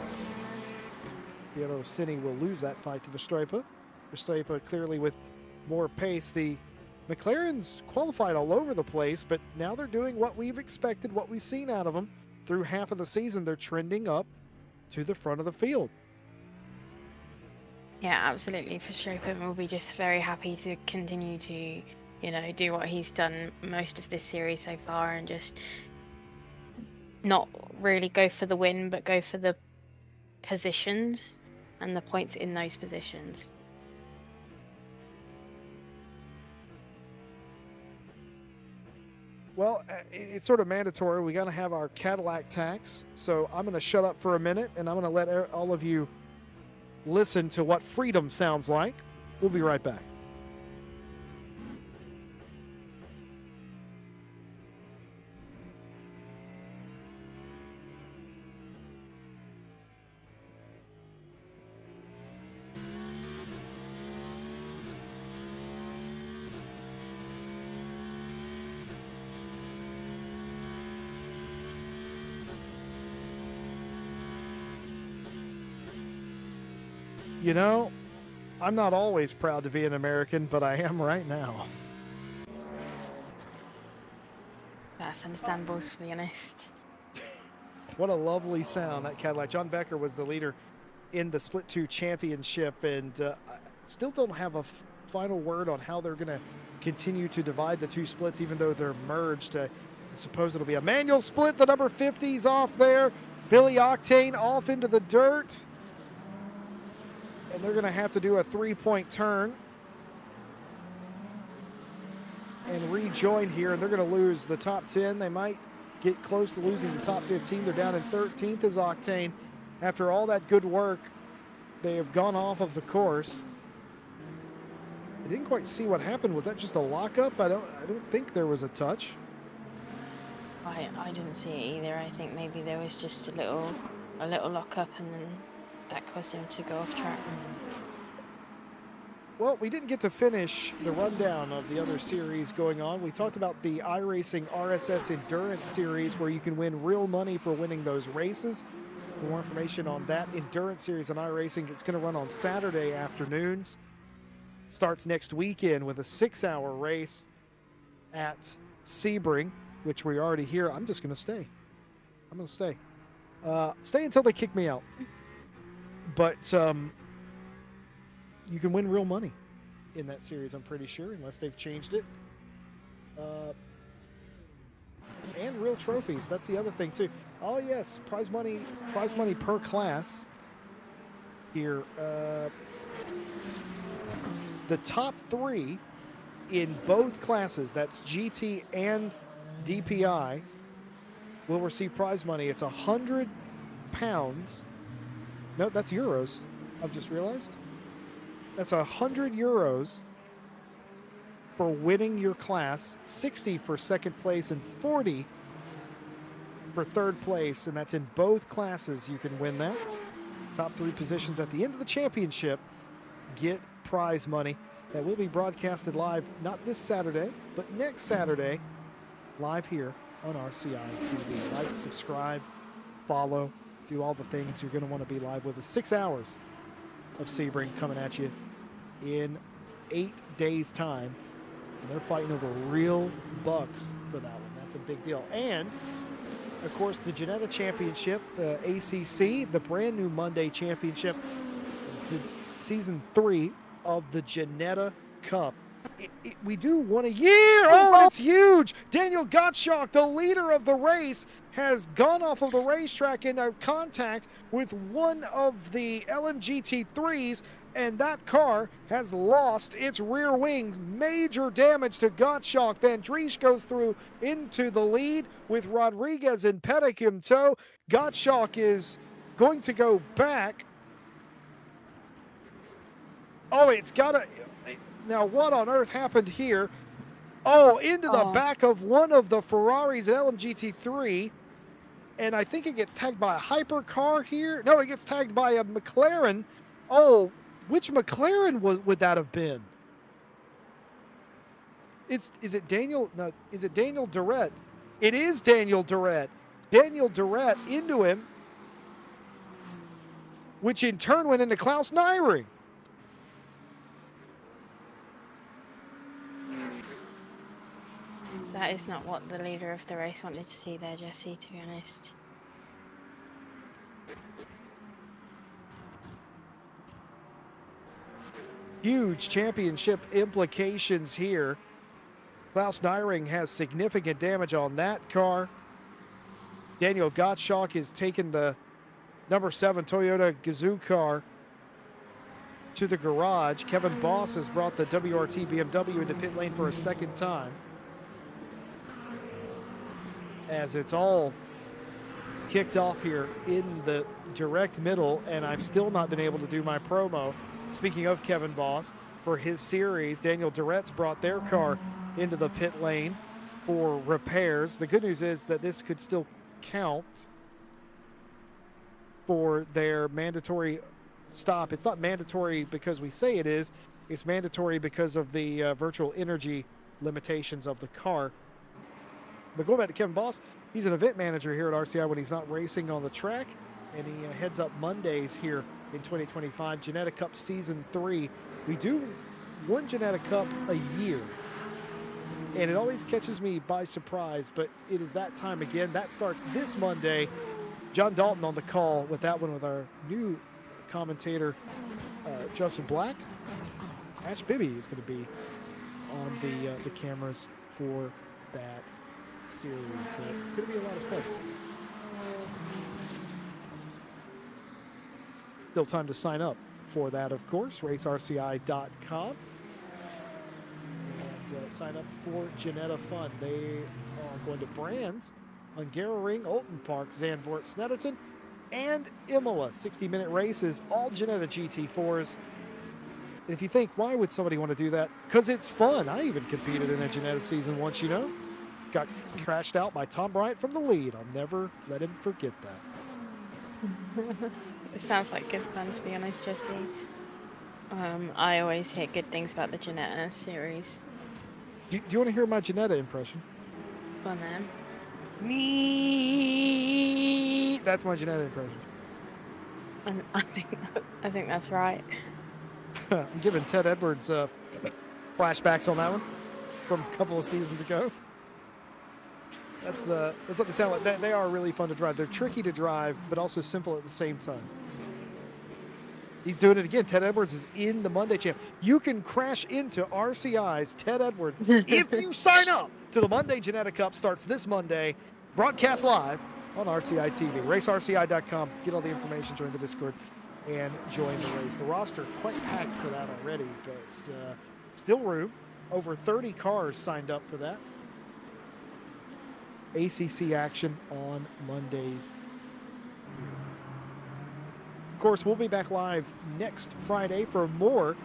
Piero Cini will lose that fight to Verstappen. Verstappen clearly with more pace. The McLarens qualified all over the place, but now they're doing what we've expected, what we've seen out of them. Through half of the season, they're trending up to the front of the field. Yeah, absolutely. Verstappen will be just very happy to continue to, do what he's done most of this series so far, and just not really go for the win, but go for the positions and the points in those positions. Well, it's sort of mandatory. We got to have our Cadillac tax. So I'm going to shut up for a minute, and I'm going to let all of you listen to what freedom sounds like. We'll be right back. You know, I'm not always proud to be an American, but I am right now. That's understandable, to be honest. What a lovely sound, that Cadillac. John Becker was the leader in the Split 2 Championship, and I still don't have a final word on how they're going to continue to divide the two splits, even though they're merged. I suppose it'll be a manual split. The number 50's off there. Billy Octane off into the dirt. And they're going to have to do a 3-point turn and rejoin here. And they're going to lose the top 10. They might get close to losing the top 15. They're down in 13th as Octane. After all that good work, they have gone off of the course. I didn't quite see what happened. Was that just a lockup? I don't think there was a touch. I didn't see it either. I think maybe there was just a little lockup, and then that caused him to go off track. Well, we didn't get to finish the rundown of the other series going on. We talked about the iRacing RSS Endurance Series, where you can win real money for winning those races. For more information on that Endurance Series on iRacing, it's going to run on Saturday afternoons. Starts next weekend with a 6-hour race at Sebring, which we're already here. I'm just going to stay. I'm going to stay. Stay until they kick me out. But you can win real money in that series, I'm pretty sure, unless they've changed it. And real trophies. That's the other thing, too. Oh, yes. Prize money per class here. The top 3 in both classes, that's GT and DPI, will receive prize money. It's £100. No, that's euros. I've just realized. That's €100 for winning your class, 60 for second place, and 40 for third place. And that's in both classes. You can win that. Top 3 positions at the end of the championship get prize money that will be broadcasted live, not this Saturday, but next Saturday, live here on RCI TV. Like, subscribe, follow, do all the things you're going to want to be live with us. 6 hours of Sebring coming at you in 8 days' time. And they're fighting over real bucks for that one. That's a big deal. And, of course, the Ginetta Championship, ACC, the brand new Monday Championship, Season 3 of the Ginetta Cup. We do one a year. Oh, and it's huge. Daniel Gottschalk, the leader of the race, has gone off of the racetrack in contact with one of the LMGT3s, and that car has lost its rear wing. Major damage to Gottschalk. Van Dries goes through into the lead with Rodriguez and Pettick in tow. Gottschalk is going to go back. Oh, it's got to... Now, what on earth happened here? Oh, into the back of one of the Ferraris at LMGT3. And I think it gets tagged by a Hypercar here. No, it gets tagged by a McLaren. Oh, which McLaren would that have been? Is it Daniel? No, is it Daniel Durrett? It is Daniel Durrett. Daniel Durrett into him, which in turn went into Klaus Nyring. That is not what the leader of the race wanted to see there, Jesse, to be honest. Huge championship implications here. Klaus Nyring has significant damage on that car. Daniel Gottschalk has taken the number 7 Toyota Gazoo car to the garage. Kevin Boss has brought the WRT BMW into pit lane for a second time, as it's all kicked off here in the direct middle, and I've still not been able to do my promo. Speaking of Kevin Boss, for his series, Daniel Durrett's brought their car into the pit lane for repairs. The good news is that this could still count for their mandatory stop. It's not mandatory because we say it is. It's mandatory because of the virtual energy limitations of the car. But going back to Kevin Boss, he's an event manager here at RCI when he's not racing on the track, and he heads up Mondays here in 2025. Ginetta Cup Season 3. We do one Ginetta Cup a year, and it always catches me by surprise, but it is that time again. That starts this Monday. John Dalton on the call with that one with our new commentator, Justin Black. Ash Bibby is going to be on the cameras for that series. It's going to be a lot of fun. Still time to sign up for that, of course. RaceRCI.com. And sign up for Ginetta Fun. They are going to Brands, Hungaroring, Alton Park, Zandvoort, Snetterton, and Imola. 60-minute races, all Ginetta GT4s. And if you think, why would somebody want to do that? Because it's fun. I even competed in a Ginetta season once, you know. Got crashed out by Tom Bryant from the lead. I'll never let him forget that. It sounds like good fun, to be honest, Jesse. I always hear good things about the Ginetta series. Do you want to hear my Ginetta impression? Go on then. Neat. That's my Ginetta impression. I think that's right. I'm giving Ted Edwards flashbacks on that one from a couple of seasons ago. That's what they sound like. They are really fun to drive. They're tricky to drive, but also simple at the same time. He's doing it again. Ted Edwards is in the Monday Champ. You can crash into RCI's Ted Edwards if you sign up to the Monday Ginetta Cup. Starts this Monday, broadcast live on RCI TV. RaceRCI.com. Get all the information, join the Discord, and join the race. The roster quite packed for that already, but still room. Over 30 cars signed up for that. ACC action on Mondays. Of course, we'll be back live next Friday for more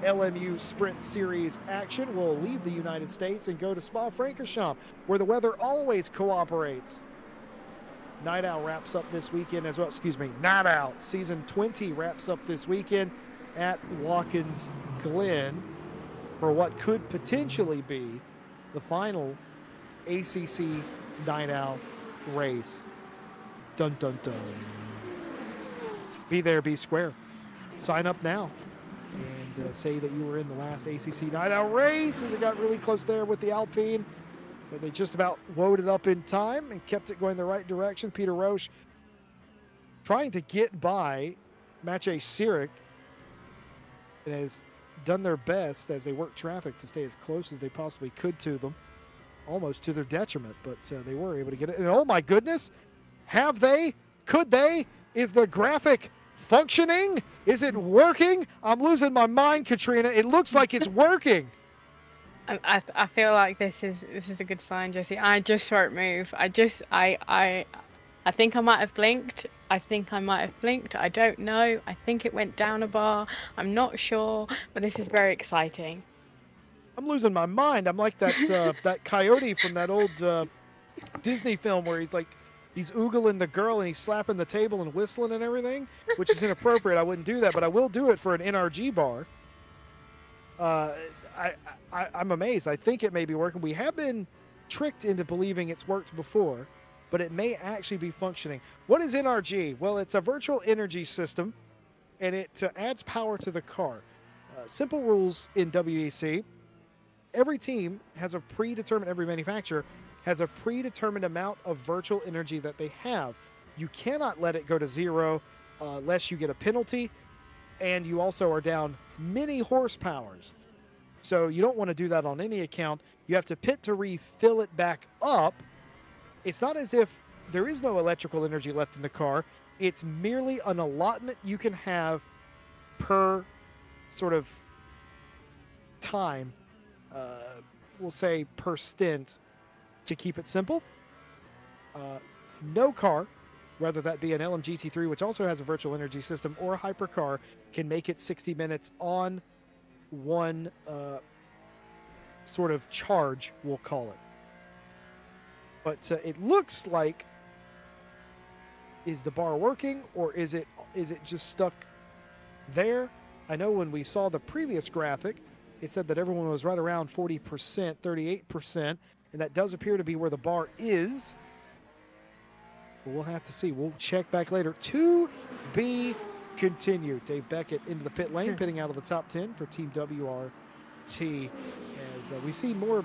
LMU Sprint Series action. We'll leave the United States and go to Spa-Francorchamps, where the weather always cooperates. Night Owl wraps up this weekend as well. Excuse me, Night Owl Season 20 wraps up this weekend at Watkins Glen for what could potentially be the final ACC Night Owl race. Dun, dun, dun. Be there, be square. Sign up now and say that you were in the last ACC Night Owl race, as it got really close there with the Alpine. But they just about loaded up in time and kept it going the right direction. Peter Roche trying to get by Maciej Sirik and has done their best as they work traffic to stay as close as they possibly could to them, almost to their detriment, but they were able to get it. And oh my goodness, have they? Could they? Is the graphic functioning? Is it working? I'm losing my mind, Katrina. It looks like it's working. I feel like this is a good sign, Jesse. I just saw it move. I think I might have blinked. I don't know. I think it went down a bar. I'm not sure, but this is very exciting. I'm losing my mind. I'm like that that coyote from that old Disney film where he's oogling the girl and he's slapping the table and whistling and everything, which is inappropriate. I wouldn't do that, but I will do it for an NRG bar. I'm amazed. I think it may be working. We have been tricked into believing it's worked before, but it may actually be functioning. What is NRG? Well, it's a virtual energy system, and it adds power to the car. Simple rules in WEC. Every team has a predetermined, every manufacturer has a predetermined amount of virtual energy that they have. You cannot let it go to zero unless you get a penalty, and you also are down many horsepowers. So you don't want to do that on any account. You have to pit to refill it back up. It's not as if there is no electrical energy left in the car. It's merely an allotment you can have per sort of time, we'll say per stint, to keep it simple. No car, whether that be an LMGT3, which also has a virtual energy system, or a Hypercar, can make it 60 minutes on one sort of charge, we'll call it. But it looks like, is the bar working, or is it just stuck there? I know when we saw the previous graphic, it said that everyone was right around 40%, 38%, and that does appear to be where the bar is. But we'll have to see. We'll check back later. To be continued. Dave Beckett into the pit lane, pitting out of the top 10 for Team WRT. As we've seen more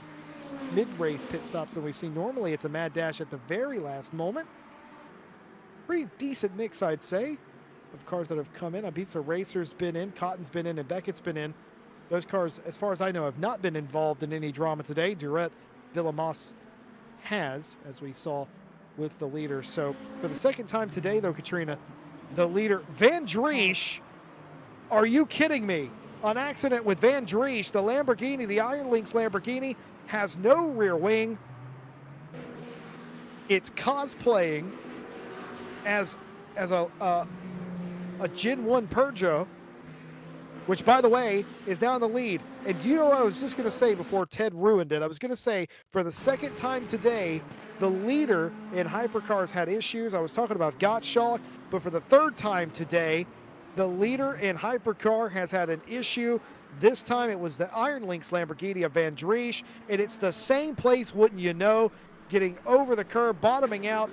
mid-race pit stops than we've seen normally. It's a mad dash at the very last moment. Pretty decent mix, I'd say, of cars that have come in. Ibiza Racer's been in, Cotton's been in, and Beckett's been in. Those cars, as far as I know, have not been involved in any drama today. Durette, Villamos has, as we saw with the leader. So for the second time today, though, Katrina, the leader, Van Driesch, are you kidding me? On accident with Van Driesch, the Lamborghini, the Iron Lynx Lamborghini, has no rear wing. It's cosplaying as a Gen 1 Peugeot, which, by the way, is now in the lead. And do you know what I was just going to say before Ted ruined it? I was going to say, for the second time today, the leader in Hypercars had issues. I was talking about Gottschalk, but for the third time today, the leader in Hypercar has had an issue. This time it was the Iron Lynx Lamborghini of Van Driesch, and it's the same place, wouldn't you know, getting over the curb, bottoming out,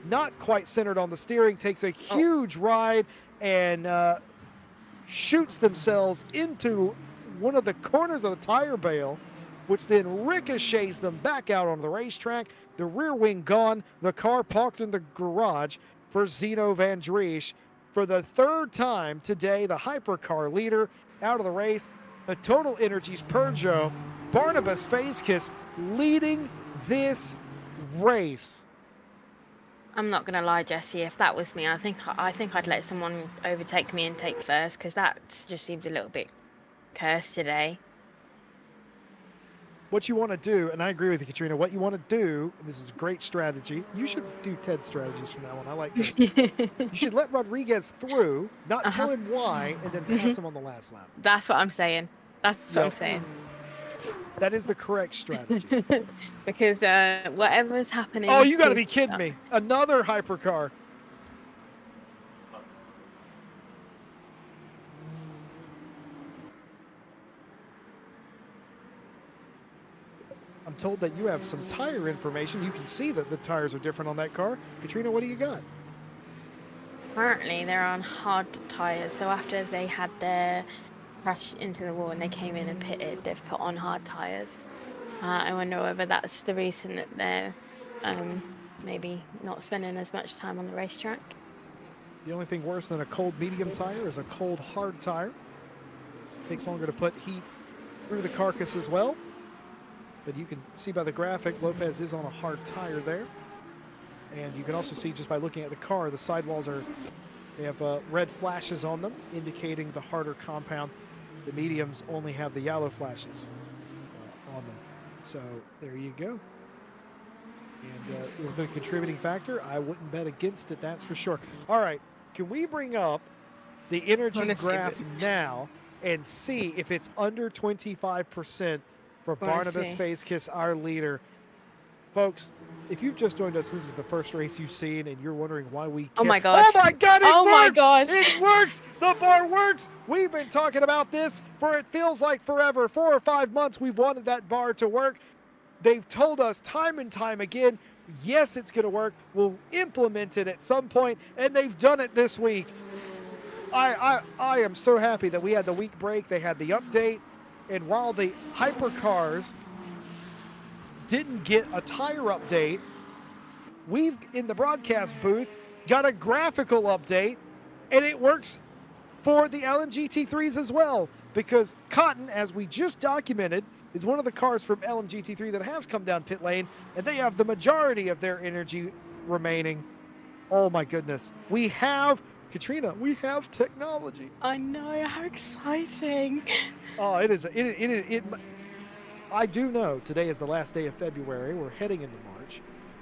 not quite centered on the steering, takes a huge ride, and shoots themselves into one of the corners of the tire bale, which then ricochets them back out on the racetrack. The rear wing gone, the car parked in the garage for Zeno Van Driesch. For the third time today, the Hypercar leader out of the race. The Total Energies Peugeot, Barnabas Fazekiss leading this race. I'm not gonna lie, Jesse. If that was me, I think I'd let someone overtake me and take first, because that just seems a little bit cursed today. What you want to do, and I agree with you, Katrina, what you want to do, and this is a great strategy. You should do Ted's strategies from now on. I like this. You should let Rodriguez through, not tell him why, and then pass him on the last lap. That's what I'm saying. That's what I'm saying. That is the correct strategy. Because whatever's happening... Oh, you got to be kidding me. Another Hypercar. I'm told that you have some tire information. You can see that the tires are different on that car. Katrina, what do you got? Apparently, they're on hard tires. So after they had their crash into the wall and they came in and pitted, they've put on hard tires. I wonder whether that's the reason that they're maybe not spending as much time on the racetrack. The only thing worse than a cold medium tire is a cold hard tire. Takes longer to put heat through the carcass as well. But you can see by the graphic, Lopez is on a hard tire there. And you can also see just by looking at the car, the sidewalls they have red flashes on them, indicating the harder compound. The mediums only have the yellow flashes on them. So there you go. And it was a contributing factor. I wouldn't bet against it, that's for sure. All right, can we bring up the energy graph now and see if it's under 25% for Barnabas Fazekiss, our leader? Folks, if you've just joined us, this is the first race you've seen, and you're wondering why we can't. Oh my gosh. Oh my God, it works! My God. It works! The bar works! We've been talking about this for, it feels like forever. 4 or 5 months we've wanted that bar to work. They've told us time and time again, yes, it's going to work. We'll implement it at some point, and they've done it this week. I am so happy that we had the week break. They had the update, and while the Hypercars didn't get a tire update, we've, in the broadcast booth, got a graphical update, and it works for the LMGT3s as well, because Cotton, as we just documented, is one of the cars from LMGT3 that has come down pit lane, and they have the majority of their energy remaining. Oh my goodness. We have, Katrina, we have technology. I know, how exciting. Oh, it is. I do know today is the last day of February. We're heading into March,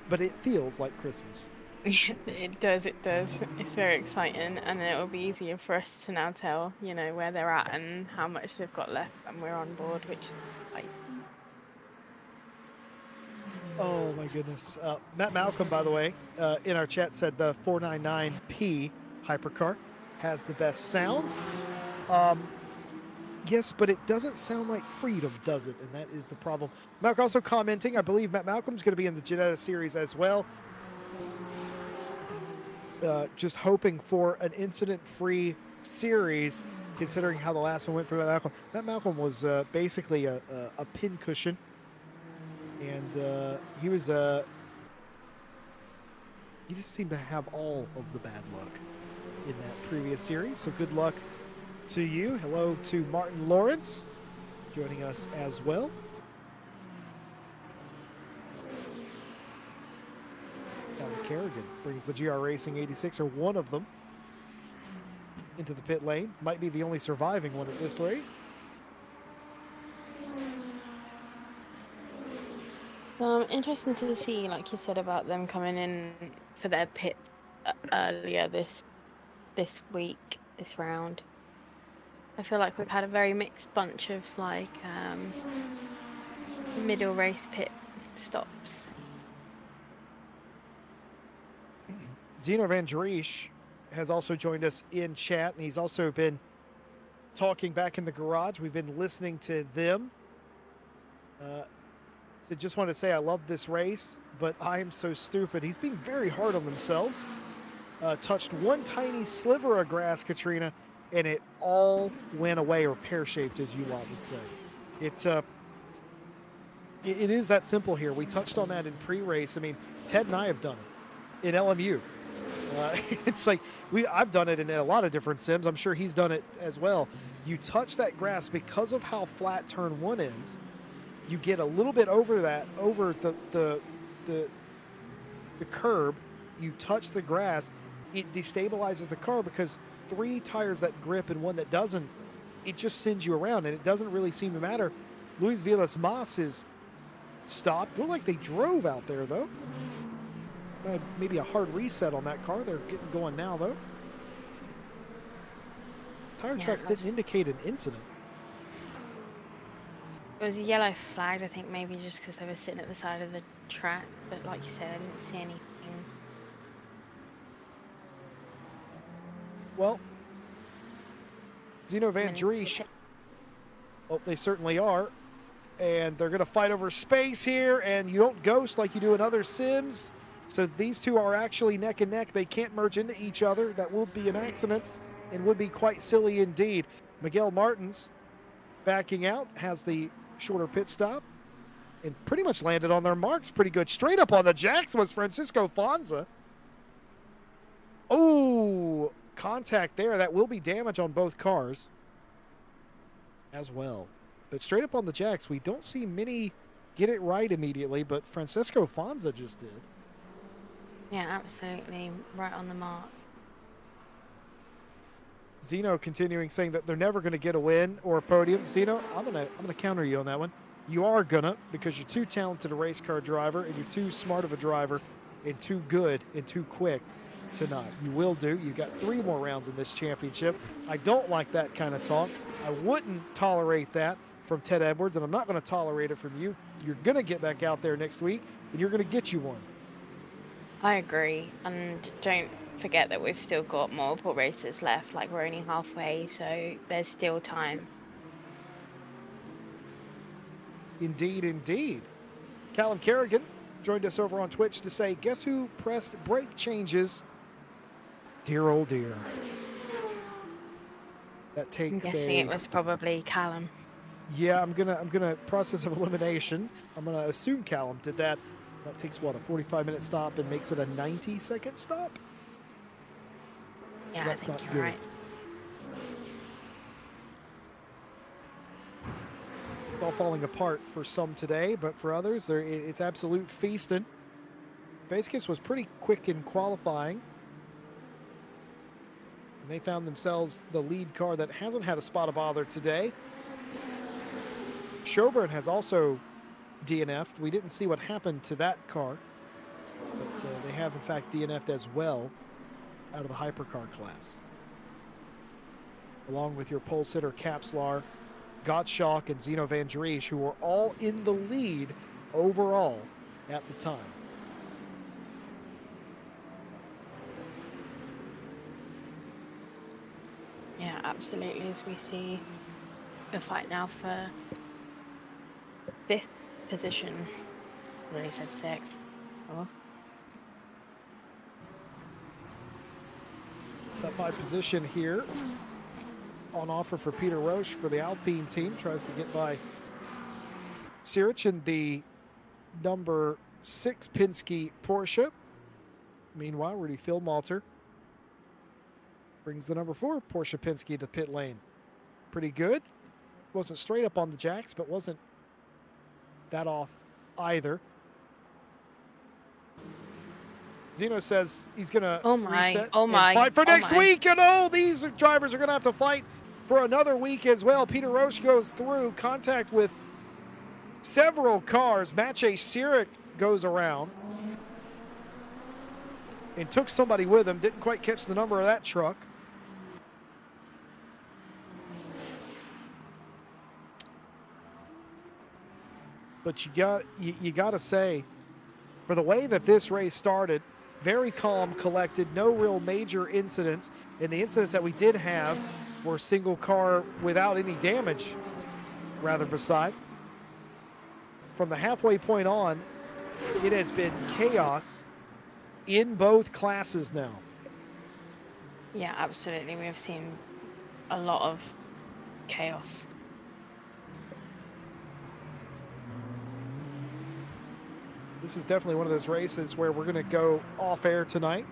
but it feels like Christmas. It does. It's very exciting, and it will be easier for us to now tell, where they're at and how much they've got left, and we're on board, which is like... Oh my goodness. Matt Malcolm, by the way, in our chat said the 499P Hypercar has the best sound. Yes, but it doesn't sound like Freedom, does it? And that is the problem. Malcolm also commenting, I believe Matt Malcolm's going to be in the Jetta series as well. Just hoping for an incident-free series, considering how the last one went for Matt Malcolm. Matt Malcolm was basically a pincushion, and he just seemed to have all of the bad luck in that previous series. So good luck to you. Hello to Martin Lawrence joining us as well. Kerrigan brings the GR Racing 86, or one of them, into the pit lane. Might be the only surviving one at this rate. Interesting to see, like you said, about them coming in for their pit earlier this week, this round. I feel like we've had a very mixed bunch of like middle race pit stops. Zeno Van Driesch has also joined us in chat, and he's also been talking back in the garage. We've been listening to them. So just want to say I love this race, but I am so stupid. He's being very hard on themselves. Touched one tiny sliver of grass, Katrina, and it all went away, or pear-shaped, as you lot would say. It's it is that simple here. We touched on that in pre-race. I mean, Ted and I have done it in LMU. It's like I've done it in a lot of different sims. I'm sure he's done it as well. You touch that grass because of how flat turn one is. You get a little bit over the curb. You touch the grass, it destabilizes the car because 3 tires that grip and one that doesn't, it just sends you around, and it doesn't really seem to matter. Luis Vilas Mas is stopped. Looked like they drove out there, though. Maybe a hard reset on that car. They're getting going now, though. Tire tracks didn't indicate an incident. It was a yellow flag, I think, maybe just because they were sitting at the side of the track. But like you said, I didn't see anything. Well, Zeno Van Driesch. Oh, they certainly are. And they're going to fight over space here, and you don't ghost like you do in other sims. So these two are actually neck and neck. They can't merge into each other. That will be an accident and would be quite silly indeed. Miguel Martins backing out, has the shorter pit stop, and pretty much landed on their marks pretty good. Straight up on the jacks was Francisco Fonza. Oh, contact there. That will be damage on both cars as well. But straight up on the jacks, we don't see many get it right immediately, but Francisco Fonza just did. Yeah, absolutely. Right on the mark. Zeno continuing saying that they're never going to get a win or a podium. Zeno, I'm gonna counter you on that one. You are gonna, because you're too talented a race car driver, and you're too smart of a driver, and too good and too quick to not. You will do. You got 3 more rounds in this championship. I don't like that kind of talk. I wouldn't tolerate that from Ted Edwards, and I'm not going to tolerate it from you. You're going to get back out there next week, and you're going to get you one. I agree, and don't forget that we've still got multiple races left. Like, we're only halfway, so there's still time. Indeed, indeed. Callum Kerrigan joined us over on Twitch to say, guess who pressed brake changes? Dear old dear. That takes I'm guessing it was probably Callum. Yeah, I'm gonna process of elimination. I'm gonna assume Callum did that. That takes what, a 45-minute stop, and makes it a 90-second stop? So yeah, that's I think not you're good. right. It's all falling apart for some today, but for others, it's absolute feasting. Vasquez was pretty quick in qualifying. And they found themselves the lead car that hasn't had a spot of bother today. Schoburn has also DNF'd. We didn't see what happened to that car, but they have in fact DNF'd as well out of the Hypercar class. Along with your pole sitter Kapslar, Gottschalk, and Zeno Van Driesch, who were all in the lead overall at the time. Yeah, absolutely. As we see a fight now for 5th position. I really said 6th. Oh. Top 5 position here on offer for Peter Roche for the Alpine team. Tries to get by Sirich in the number 6 Penske Porsche. Meanwhile, Rudy Philmalter brings the number 4 Porsche Penske to pit lane. Pretty good. Wasn't straight up on the jacks, but wasn't that off either. Zeno says he's going to Oh my, reset oh and my, fight for oh next my. week. And these drivers are going to have to fight for another week as well. Peter Roche goes through contact with several cars. Maciej Sirek goes around and took somebody with him. Didn't quite catch the number of that truck. But you got to say, for the way that this race started, very calm, collected, no real major incidents. And the incidents that we did have were single car without any damage, rather beside. From the halfway point on, it has been chaos in both classes now. Yeah, absolutely. We've seen a lot of chaos. This is definitely one of those races where we're going to go off air tonight.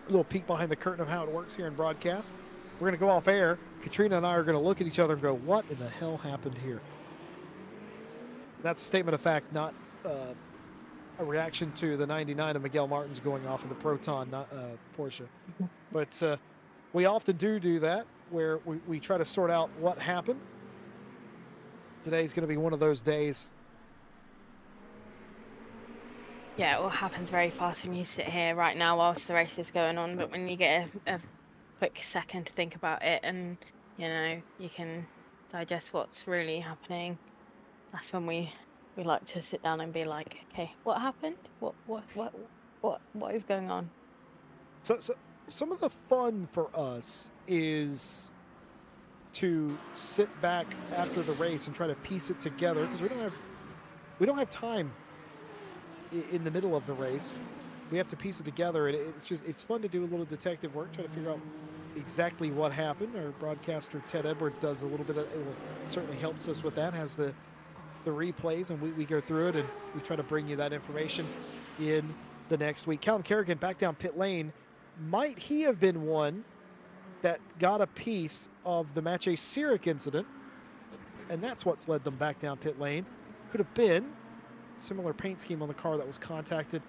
A little peek behind the curtain of how it works here in broadcast. We're going to go off air. Katrina and I are going to look at each other and go, what in the hell happened here? That's a statement of fact, not a reaction to the 99 of Miguel Martin's going off of the Proton Porsche. But we often do that, where we try to sort out what happened. Today's going to be one of those days. Yeah, it all happens very fast when you sit here right now whilst the race is going on, but when you get a quick second to think about it and, you can digest what's really happening, that's when we like to sit down and be like, okay, what happened? What is going on? So some of the fun for us is to sit back after the race and try to piece it together, because we don't have time in the middle of the race. We have to piece it together, and it's fun to do a little detective work, try to figure out exactly what happened. Our broadcaster Ted Edwards does a little bit of it, certainly helps us with that, has the replays, and we go through it and we try to bring you that information in the next week. Callum Kerrigan back down pit lane. Might he have been one that got a piece of the Maciej Sirek incident, and that's what's led them back down pit lane? Could have been similar paint scheme on the car that was contacted,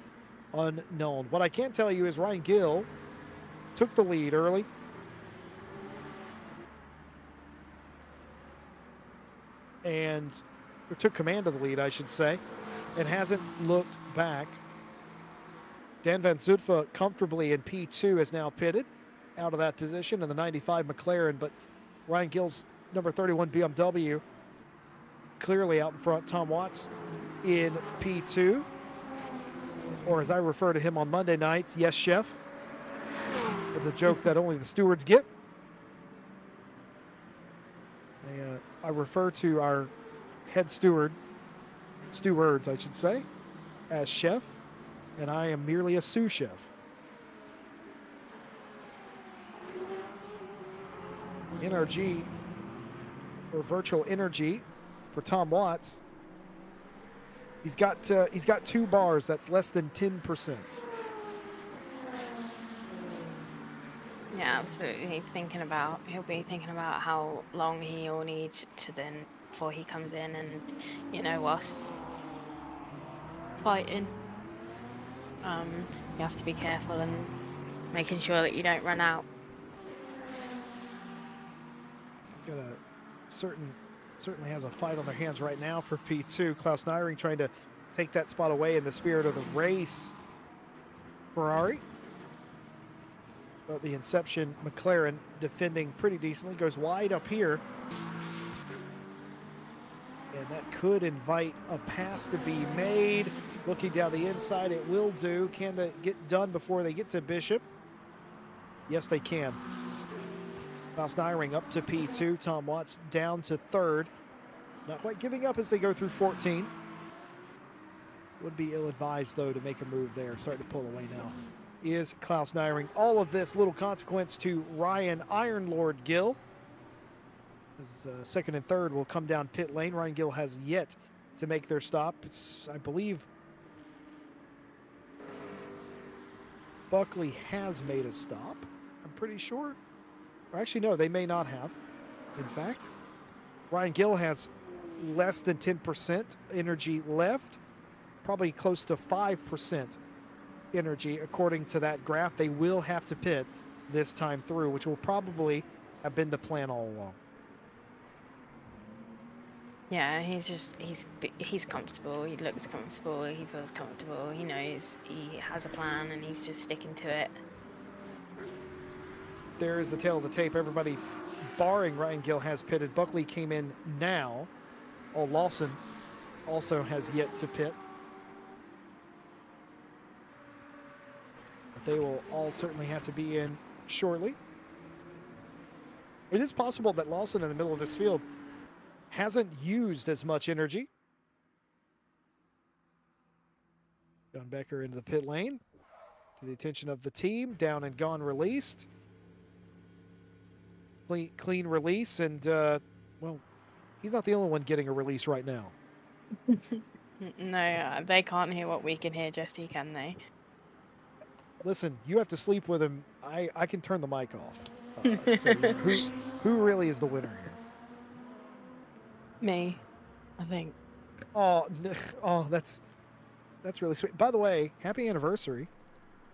unknown. What I can tell you is Ryan Gill took the lead early. Or took command of the lead, I should say, and hasn't looked back. Dan Van Zutphen comfortably in P2 is now pitted out of that position in the 95 McLaren, but Ryan Gill's number 31 BMW clearly out in front. Tom Watts in P2, or as I refer to him on Monday nights, yes, chef. It's a joke that only the stewards get. I refer to our head stewards, I should say, as chef, and I am merely a sous chef. NRG, or virtual energy, for Tom Watts. He's got 2 bars. That's less than 10%. Yeah, absolutely. He'll be thinking about how long he'll need to then before he comes in, and whilst fighting, you have to be careful and making sure that you don't run out. Got a certainly has a fight on their hands right now for P2. Klaus Nyring trying to take that spot away in the spirit of the race. Ferrari. But the Inception McLaren defending pretty decently. Goes wide up here. And that could invite a pass to be made. Looking down the inside, it will do. Can they get done before they get to Bishop? Yes, they can. Klaus Nyring up to P2. Tom Watts down to 3rd. Not quite giving up as they go through 14. Would be ill-advised, though, to make a move there. Starting to pull away now is Klaus Nyring. All of this little consequence to Ryan Ironlord Gill. His 2nd and 3rd will come down pit lane. Ryan Gill has yet to make their stop. It's, I believe, Buckley has made a stop, I'm pretty sure. Or actually, no, they may not have. In fact, Ryan Gill has less than 10% energy left, probably close to 5% energy according to that graph. They will have to pit this time through, which will probably have been the plan all along. Yeah, he's comfortable. He looks comfortable. He feels comfortable. He knows he has a plan, and he's just sticking to it. There is the tail of the tape. Everybody, barring Ryan Gill, has pitted. Buckley came in now. Oh, Lawson also has yet to pit. But they will all certainly have to be in shortly. It is possible that Lawson in the middle of this field hasn't used as much energy. John Becker into the pit lane. To the attention of the team. Down and gone released. Clean release. And, well, he's not the only one getting a release right now. No, they can't hear what we can hear, Jesse, can they? Listen, you have to sleep with him. I can turn the mic off. So who really is the winner here? Me, I think. Oh, that's really sweet. By the way, happy anniversary.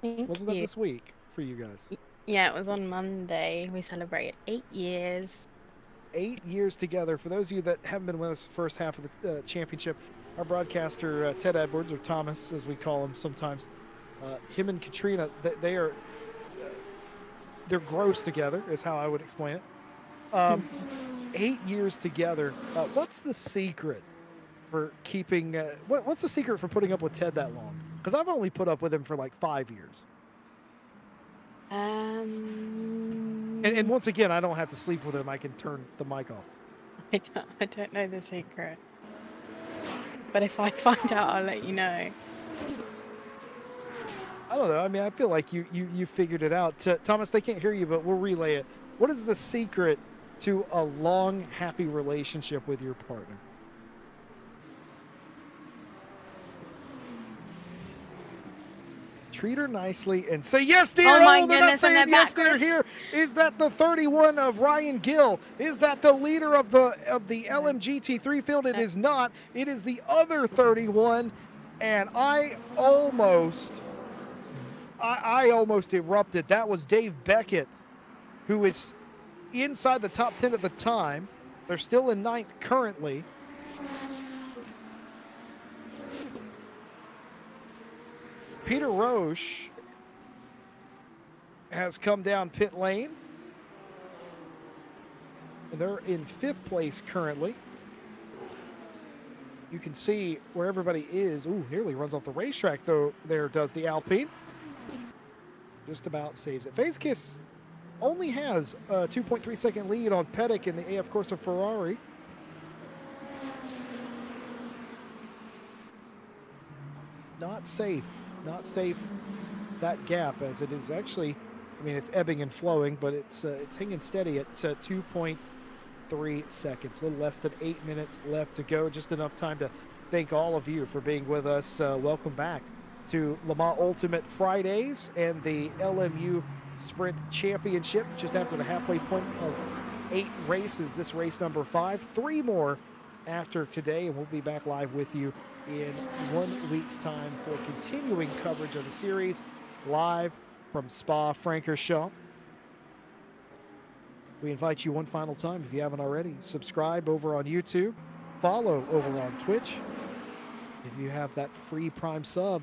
Wasn't that this week for you guys? Yeah, it was on Monday. We celebrated 8 years. 8 years together. For those of you that haven't been with us the first half of the championship, our broadcaster, Ted Edwards, or Thomas, as we call him sometimes, him and Katrina, they're gross together, is how I would explain it. 8 years together. What's the secret for keeping? What's the secret for putting up with Ted that long? Because I've only put up with him for like 5 years. And once again, I don't have to sleep with him. I can turn the mic off. I don't know the secret, but if I find out, I'll let you know. I don't know. I mean, I feel like you figured it out. Thomas, they can't hear you, but we'll relay it. What is the secret to a long, happy relationship with your partner? Treat her nicely and say, yes, dear. Oh, my they're goodness, not saying and they're yes, dear here. Is that the 31 of Ryan Gill? Is that the leader of the LMGT3 field? It is not. It is the other 31. And I almost erupted. That was Dave Beckett, who is inside the top 10 at the time. They're still in 9th currently. Peter Roche has come down pit lane. And they're in 5th place currently. You can see where everybody is. Ooh, nearly runs off the racetrack, though. There does the Alpine. Just about saves it. Phase Kiss only has a 2.3 second lead on Pettick in the AF Corsa Ferrari. Not safe. Not safe, that gap, as it is actually, I mean, it's ebbing and flowing, but it's hanging steady at 2.3 seconds. A little less than 8 minutes left to go. Just enough time to thank all of you for being with us. Welcome back to Le Mans Ultimate Fridays and the LMU Sprint Championship, just after the halfway point of 8 races. This race number 5, 3 more after today, and we'll be back live with you in 1 week's time for continuing coverage of the series live from Spa-Francorchamps. We invite you one final time, if you haven't already, subscribe over on YouTube, follow over on Twitch. If you have that free Prime sub,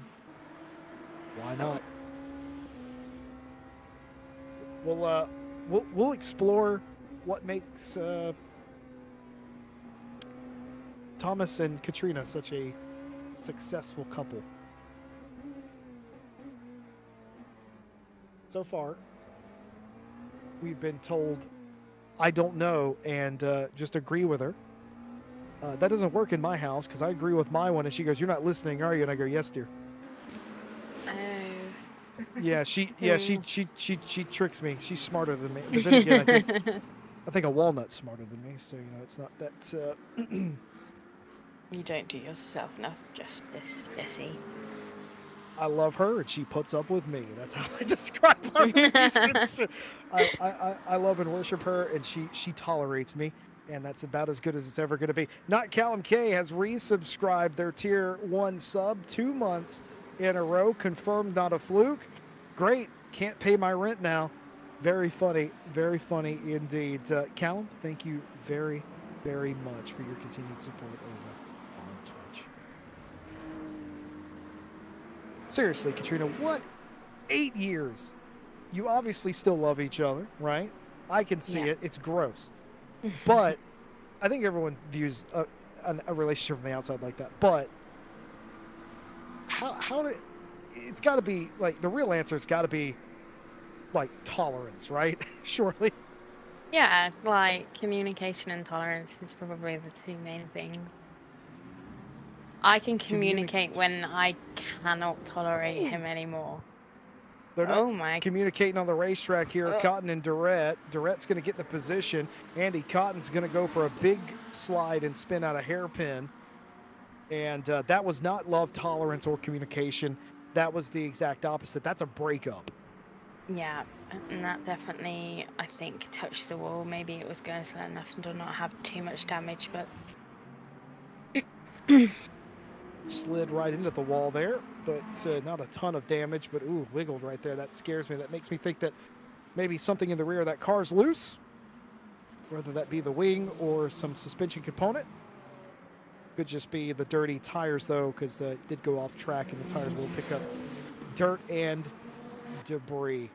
why not? We'll explore what makes Thomas and Katrina such a successful couple. So far, we've been told, I don't know, and just agree with her. That doesn't work in my house, because I agree with my one, and she goes, "You're not listening, are you?" And I go, "Yes, dear." Oh. Yeah, she tricks me. She's smarter than me. But then again, I think a walnut's smarter than me, so it's not that. You don't do yourself enough justice, Jesse. I love her, and she puts up with me. That's how I describe her. I love and worship her, and she tolerates me, and that's about as good as it's ever going to be. Not Callum K has resubscribed their Tier 1 sub, 2 months in a row. Confirmed, not a fluke. Great. Can't pay my rent now. Very funny indeed. Callum, thank you very, very much for your continued support over on Twitch. Seriously, Katrina, what? 8 years. You obviously still love each other, right? I can see it. It's gross. But I think everyone views a relationship from the outside like that. But how do it's got to be like the real answer's got to be like tolerance, right? Surely. Yeah, like communication and tolerance is probably the two main things. I can communicate when I cannot tolerate him anymore. They're not communicating on the racetrack here. Cotton and Durrett. Durrett's going to get in the position. Andy Cotton's going to go for a big slide and spin out a hairpin. And that was not love, tolerance, or communication. That was the exact opposite. That's a breakup. Yeah, and that definitely, I think, touched the wall. Maybe it was going slow enough and did not have too much damage, but... Slid right into the wall there, but not a ton of damage, but ooh, wiggled right there. That scares me. That makes me think that maybe something in the rear of that car's loose, whether that be the wing or some suspension component. Could just be the dirty tires, though, because it did go off track, and the tires will pick up dirt and debris.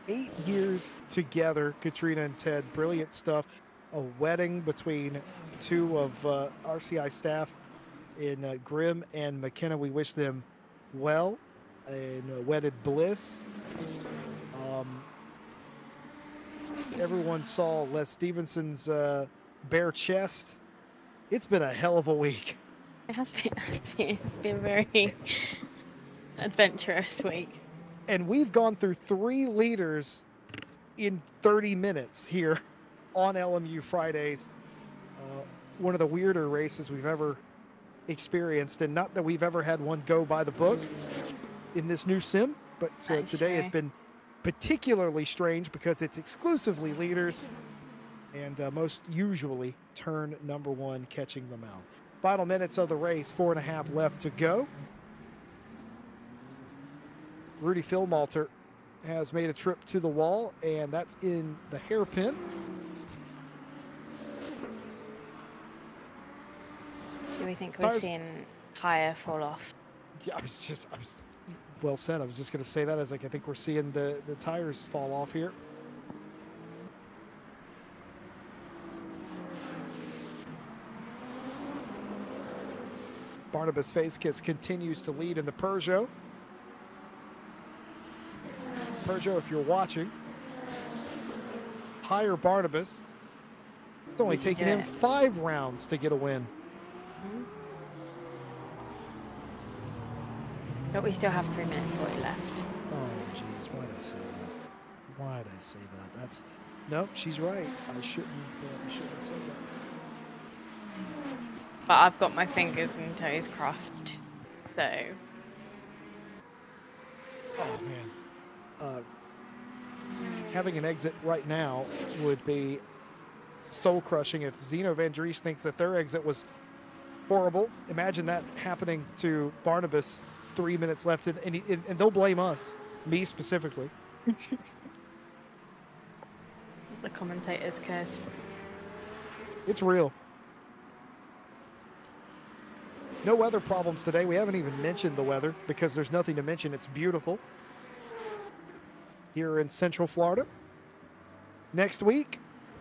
8 years together, Katrina and Ted. Brilliant stuff. A wedding between two of RCI staff in Grimm and McKenna. We wish them well in wedded bliss. Everyone saw Les Stevenson's bare chest. It's been a hell of a week. It has been. It's been a very adventurous week. And we've gone through 3 leaders in 30 minutes here on LMU Fridays. One of the weirder races we've ever experienced, and not that we've ever had one go by the book in this new sim, but today has been particularly strange because it's exclusively leaders and most usually turn number 1 catching them out. Final minutes of the race, 4.5 left to go. Rudy Philmalter has made a trip to the wall, and that's in the hairpin. Do we think we're seeing tire fall off? Yeah, I was well said. I was just going to say that. I think we're seeing the tires fall off here. Barnabas Facekiss continues to lead in the Peugeot. Peugeot, if you're watching, hire Barnabas. It's only taken him 5 rounds to get a win. But we still have 3 minutes 40 left. Oh, jeez, why did I say that? Why did I say that? That's no, she's right. I shouldn't have said that. But I've got my fingers and toes crossed, so. Oh man, having an exit right now would be soul crushing. If Zeno Van Dries thinks that their exit was horrible, imagine that happening to Barnabas. 3 minutes left, and they'll blame us, me specifically. The commentator's cursed. It's real. No weather problems today. We haven't even mentioned the weather because there's nothing to mention. It's beautiful here in Central Florida. Next week,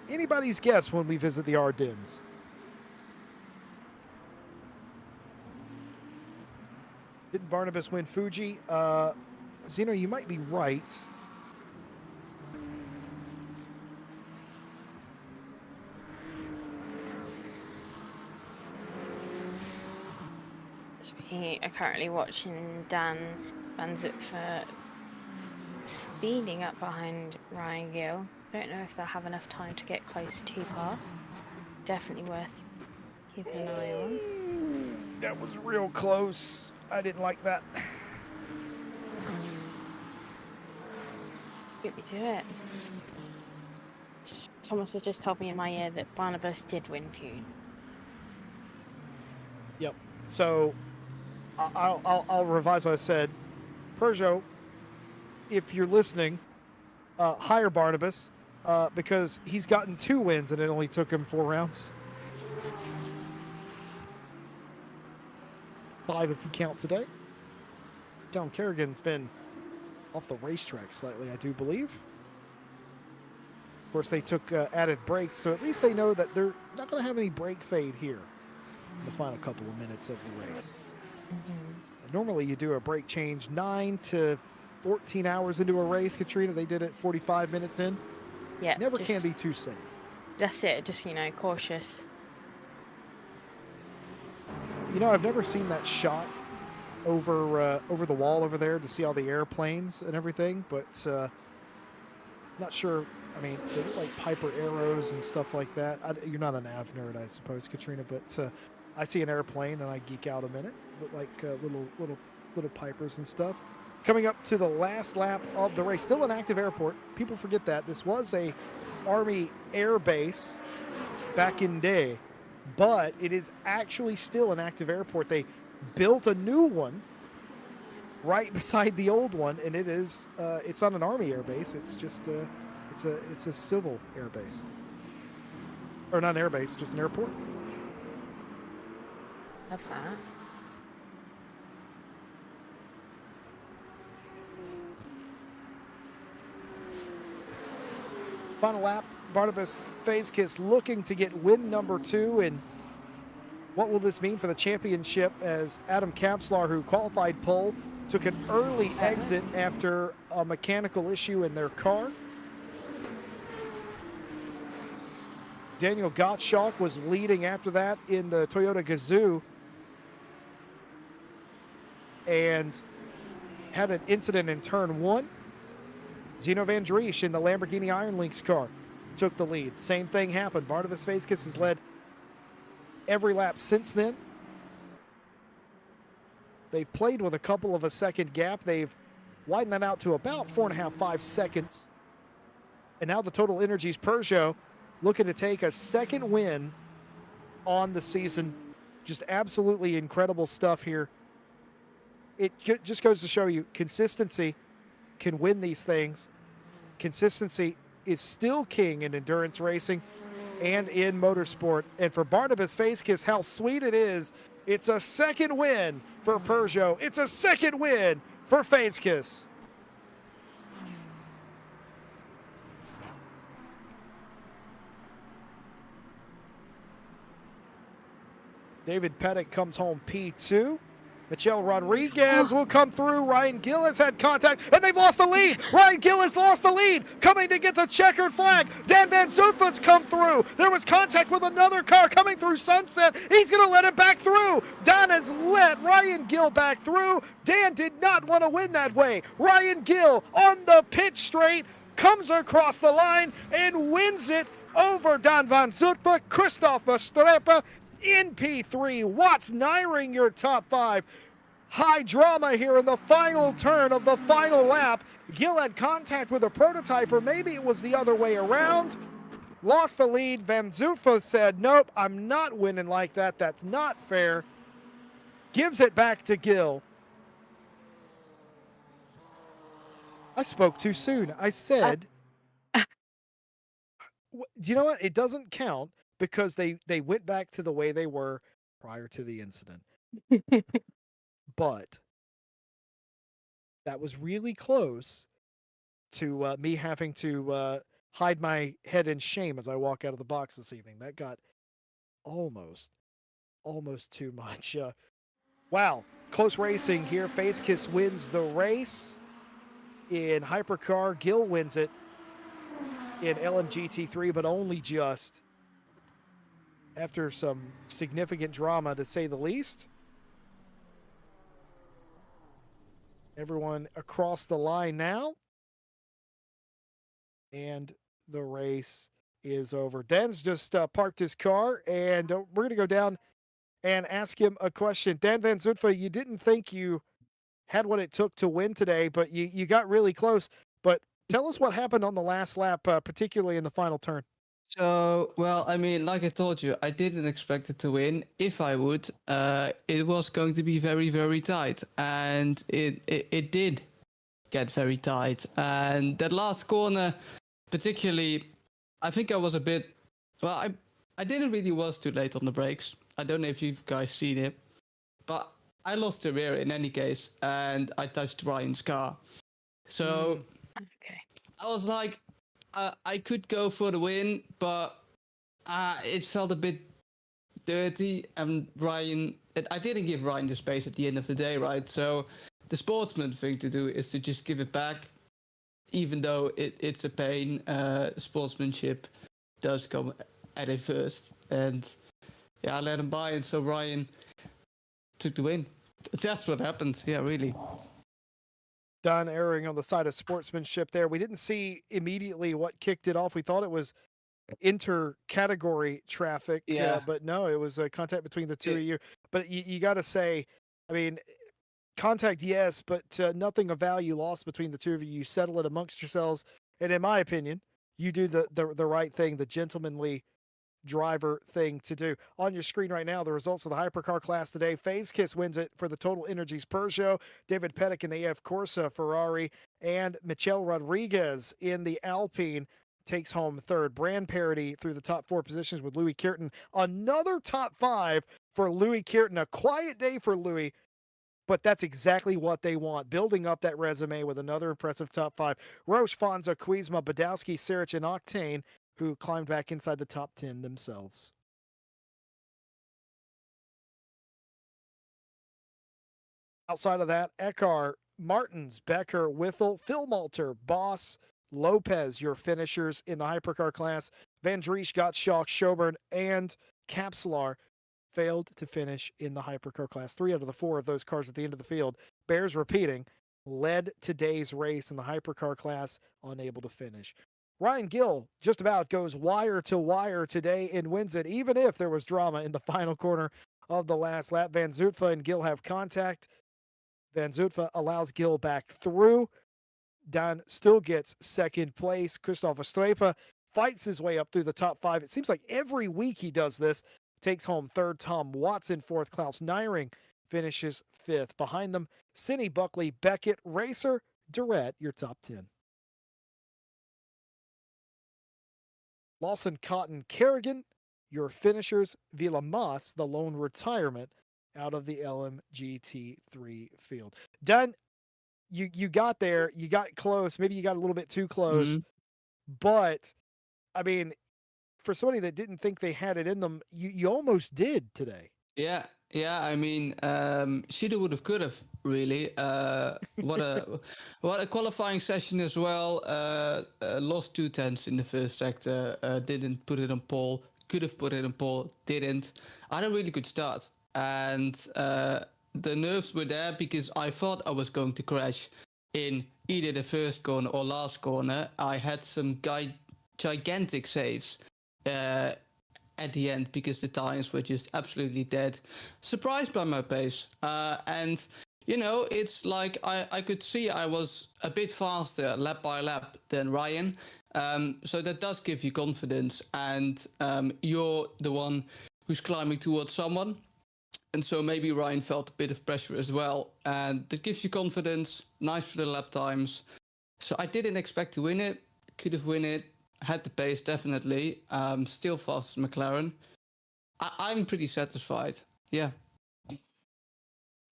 anybody's guess when we visit the Ardennes. Didn't Barnabas win Fuji? Zeno, you might be right. We are currently watching Dan Van Zutphen speeding up behind Ryan Gill. Don't know if they'll have enough time to get close to pass. Definitely worth keeping an eye on. That was real close. I didn't like that. Get me to it. Thomas has just told me in my ear that Barnabas did win Fuji. Yep. So I'll revise what I said. Peugeot, if you're listening, hire Barnabas because he's gotten 2 wins and it only took him 4 rounds. 5 if you count today. Don Kerrigan's been off the racetrack slightly, I do believe. Of course, they took added brakes, so at least they know that they're not going to have any brake fade here in the final couple of minutes of the race. Normally, you do a brake change 9 to 14 hours into a race, Katrina. They did it 45 minutes in. Yeah. Never can be too safe. That's it. Just, cautious. I've never seen that shot over the wall over there to see all the airplanes and everything, but not sure. I mean, they look like Piper arrows and stuff like that. You're not an av nerd, I suppose, Katrina, but I see an airplane and I geek out a minute. Look like little Pipers and stuff. Coming up to the last lap of the race, still an active airport. People forget that this was a Army air base back in day, but it is actually still an active airport. They built a new one right beside the old one, and it is it's not an Army air base. It's just it's a civil air base, or not an air base, just an airport. Love that. Final lap, Barnabas Fazekis looking to get win number 2, and what will this mean for the championship as Adam Kapslar, who qualified pole, took an early exit after a mechanical issue in their car. Daniel Gottschalk was leading after that in the Toyota Gazoo and had an incident in turn 1. Zeno Van Driesch in the Lamborghini Iron Lynx car took the lead. Same thing happened. Barnabas Fazekis has led every lap since then. They've played with a couple of a second gap. They've widened that out to about 4.5, 5 seconds. And now the Total Energies Peugeot looking to take a second win on the season. Just absolutely incredible stuff here. It just goes to show you consistency can win these things. Consistency is still king in endurance racing and in motorsport. And for Barnabas Fazekis, how sweet it is. It's a second win for Peugeot. It's a second win for Fazekis. David Pettit comes home P2. Michelle Rodriguez will come through. Ryan Gill has had contact, and they've lost the lead. Ryan Gill has lost the lead, coming to get the checkered flag. Dan Van Zutphen's come through. There was contact with another car coming through Sunset. He's going to let him back through. Dan has let Ryan Gill back through. Dan did not want to win that way. Ryan Gill on the pitch straight comes across the line and wins it over Dan Van Zutphen. Christoph Mastrepa in P3. Watts Nyring your top 5. High drama here in the final turn of the final lap. Gill had contact with a prototype, or maybe it was the other way around. Lost the lead. Van Zutphen said, nope, I'm not winning like that. That's not fair. Gives it back to Gill. I spoke too soon. I said, do you know what? It doesn't count because they went back to the way they were prior to the incident. But that was really close to me having to hide my head in shame as I walk out of the box this evening. That got almost too much. Wow, close racing here. Fazekis wins the race in Hypercar. Gill wins it in LMGT3, but only just after some significant drama, to say the least. Everyone across the line now. And the race is over. Dan's just parked his car, and we're going to go down and ask him a question. Dan Van Zutphen, you didn't think you had what it took to win today, but you got really close. But tell us what happened on the last lap, particularly in the final turn. So, well, I mean, like I told you, I didn't expect it to win. If I would, it was going to be very, very tight, and it did get very tight. And that last corner, particularly, I think I was a bit. Well, I didn't really was too late on the brakes. I don't know if you guys seen it, but I lost the rear in any case, and I touched Ryan's car. So Okay. I was like, I could go for the win, but it felt a bit dirty. And Ryan, I didn't give Ryan the space at the end of the day, right? So the sportsman thing to do is to just give it back, even though it's a pain. Sportsmanship does come at it first, and yeah, I let him buy, and so Ryan took the win. That's what happened. Yeah, really. Done erring on the side of sportsmanship there. We didn't see immediately what kicked it off. We thought it was inter-category traffic, Yeah. but no, it was a contact between the two It- of you. But you got to say, I mean, contact, yes, but nothing of value lost between the two of you. You settle it amongst yourselves, and in my opinion, you do the right thing, the gentlemanly driver thing to do. On your screen right now, the results of the Hypercar class today. FaZe Kiss wins it for the Total Energies Peugeot. David Pettick in the AF Corsa Ferrari, and Michel Rodriguez in the Alpine takes home third. Brand parity through the top four positions with Louis Kirton. Another top five for Louis Kirton. A quiet day for Louis, but that's exactly what they want. Building up that resume with another impressive top five. Roche, Fonza, Kuzma, Badowski, Sarich, and Octane, who climbed back inside the top 10 themselves. Outside of that, Eckhart, Martins, Becker, Withel, Phil Malter, Boss, Lopez, your finishers in the Hypercar class. Van Driesch, Gottschalk, Schoburn, and Kapslar failed to finish in the Hypercar class. 3 out of the 4 of those cars at the end of the field, bears repeating, led today's race in the Hypercar class, unable to finish. Ryan Gill just about goes wire to wire today and wins it, even if there was drama in the final corner of the last lap. Van Zutphen and Gill have contact. Van Zutphen allows Gill back through. Dan still gets second place. Christoph Estrepa fights his way up through the top five. It seems like every week he does this. Takes home third. Tom Watson fourth. Klaus Neiring finishes fifth. Behind them, Cindy Buckley, Beckett, Racer, Durrett, your top 10. Lawson, Cotton, Kerrigan, your finishers. Villamas, the lone retirement out of the LMGT3 field. Dan, you got there, you got close, maybe you got a little bit too close, but I mean, for somebody that didn't think they had it in them, you almost did today. Yeah, yeah. I mean, shoulda, woulda, coulda, really. What a qualifying session as well. Lost 2 tenths in the first sector. Didn't put it on pole. Could have put it on pole. Didn't. I had a really good start, and the nerves were there because I thought I was going to crash in either the first corner or last corner. I had some gigantic saves. At the end because the tires were just absolutely dead. Surprised by my pace. And, you know, it's like I could see I was a bit faster lap by lap than Ryan. So that does give you confidence. And you're the one who's climbing towards someone. And so maybe Ryan felt a bit of pressure as well. And that gives you confidence. Nice for the lap times. So I didn't expect to win it. Could have win it. Had the pace, definitely. Still fast as McLaren. I'm pretty satisfied. Yeah.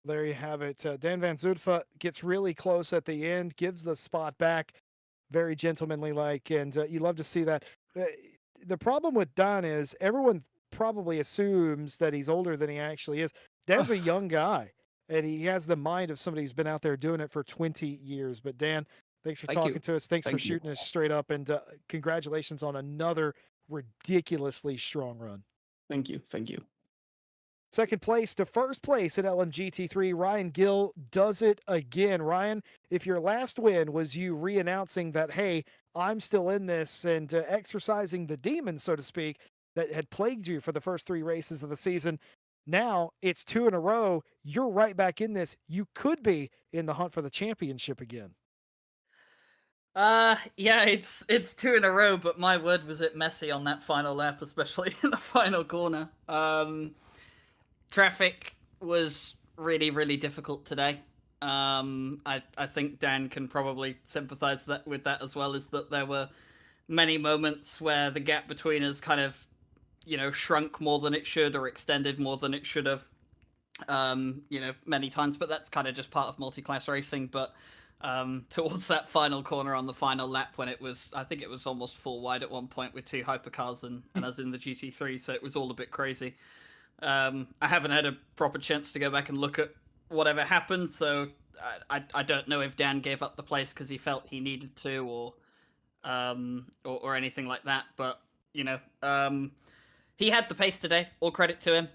There you have it. Dan Van Zutphen gets really close at the end, gives the spot back, very gentlemanly like, and you love to see that. The problem with Dan is everyone probably assumes that he's older than he actually is. Dan's a young guy, and he has the mind of somebody who's been out there doing it for 20 years. But Dan, thanks for talking to us. Thanks for shooting us straight up, and congratulations on another ridiculously strong run. Thank you. Thank you. Second place to first place at LMGT3, Ryan Gill does it again. Ryan, if your last win was you re-announcing that, hey, I'm still in this and exercising the demon, so to speak, that had plagued you for the first 3 races of the season, now it's 2 in a row. You're right back in this. You could be in the hunt for the championship again. Yeah, it's two in a row, but my word was it messy on that final lap, especially in the final corner. Traffic was really, really difficult today. I think Dan can probably sympathise with that as well. Is that there were many moments where the gap between us kind of, shrunk more than it should or extended more than it should have. Many times, but that's kind of just part of multi-class racing. But towards that final corner on the final lap, when I think it was almost full wide at one point with two hypercars and us in the GT3, so it was all a bit crazy. I haven't had a proper chance to go back and look at whatever happened, so I don't know if Dan gave up the place because he felt he needed to, or anything like that. But he had the pace today. All credit to him.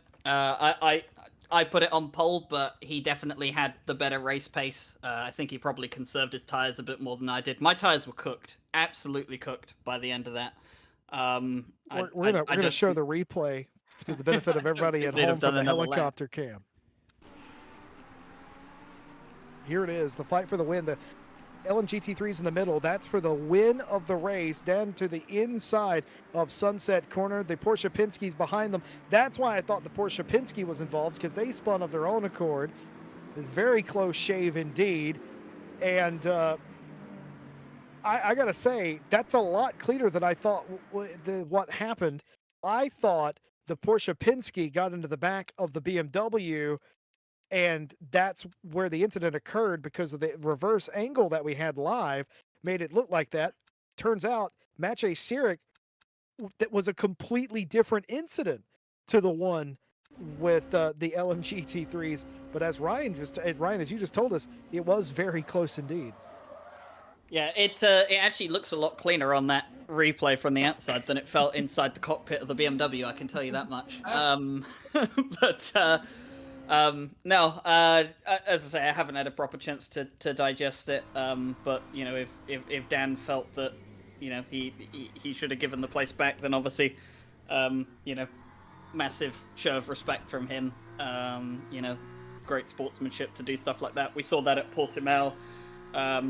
I put it on pole, but he definitely had the better race pace. I think he probably conserved his tires a bit more than I did. My tires were cooked, absolutely cooked by the end of that. We're gonna show the replay to the benefit of everybody at home from the helicopter cam. Here it is, the fight for the win. The LMGT3's in the middle. That's for the win of the race. Down to the inside of Sunset Corner. The Porsche Penske's behind them. That's why I thought the Porsche Penske was involved, because they spun of their own accord. It's very close shave indeed. And I got to say, that's a lot cleaner than I thought what happened. I thought the Porsche Penske got into the back of the BMW, and that's where the incident occurred, because of the reverse angle that we had live made it look like that. Turns out Maciej Sirek, that was a completely different incident to the one with the LMG T3s. But as Ryan, as you just told us, it was very close indeed. Yeah, it actually looks a lot cleaner on that replay from the outside than it felt inside the cockpit of the BMW. I can tell you that much. No, as I say, I haven't had a proper chance to digest it. But if Dan felt that he should have given the place back, then obviously, massive show of respect from him. Great sportsmanship to do stuff like that. We saw that at Portimao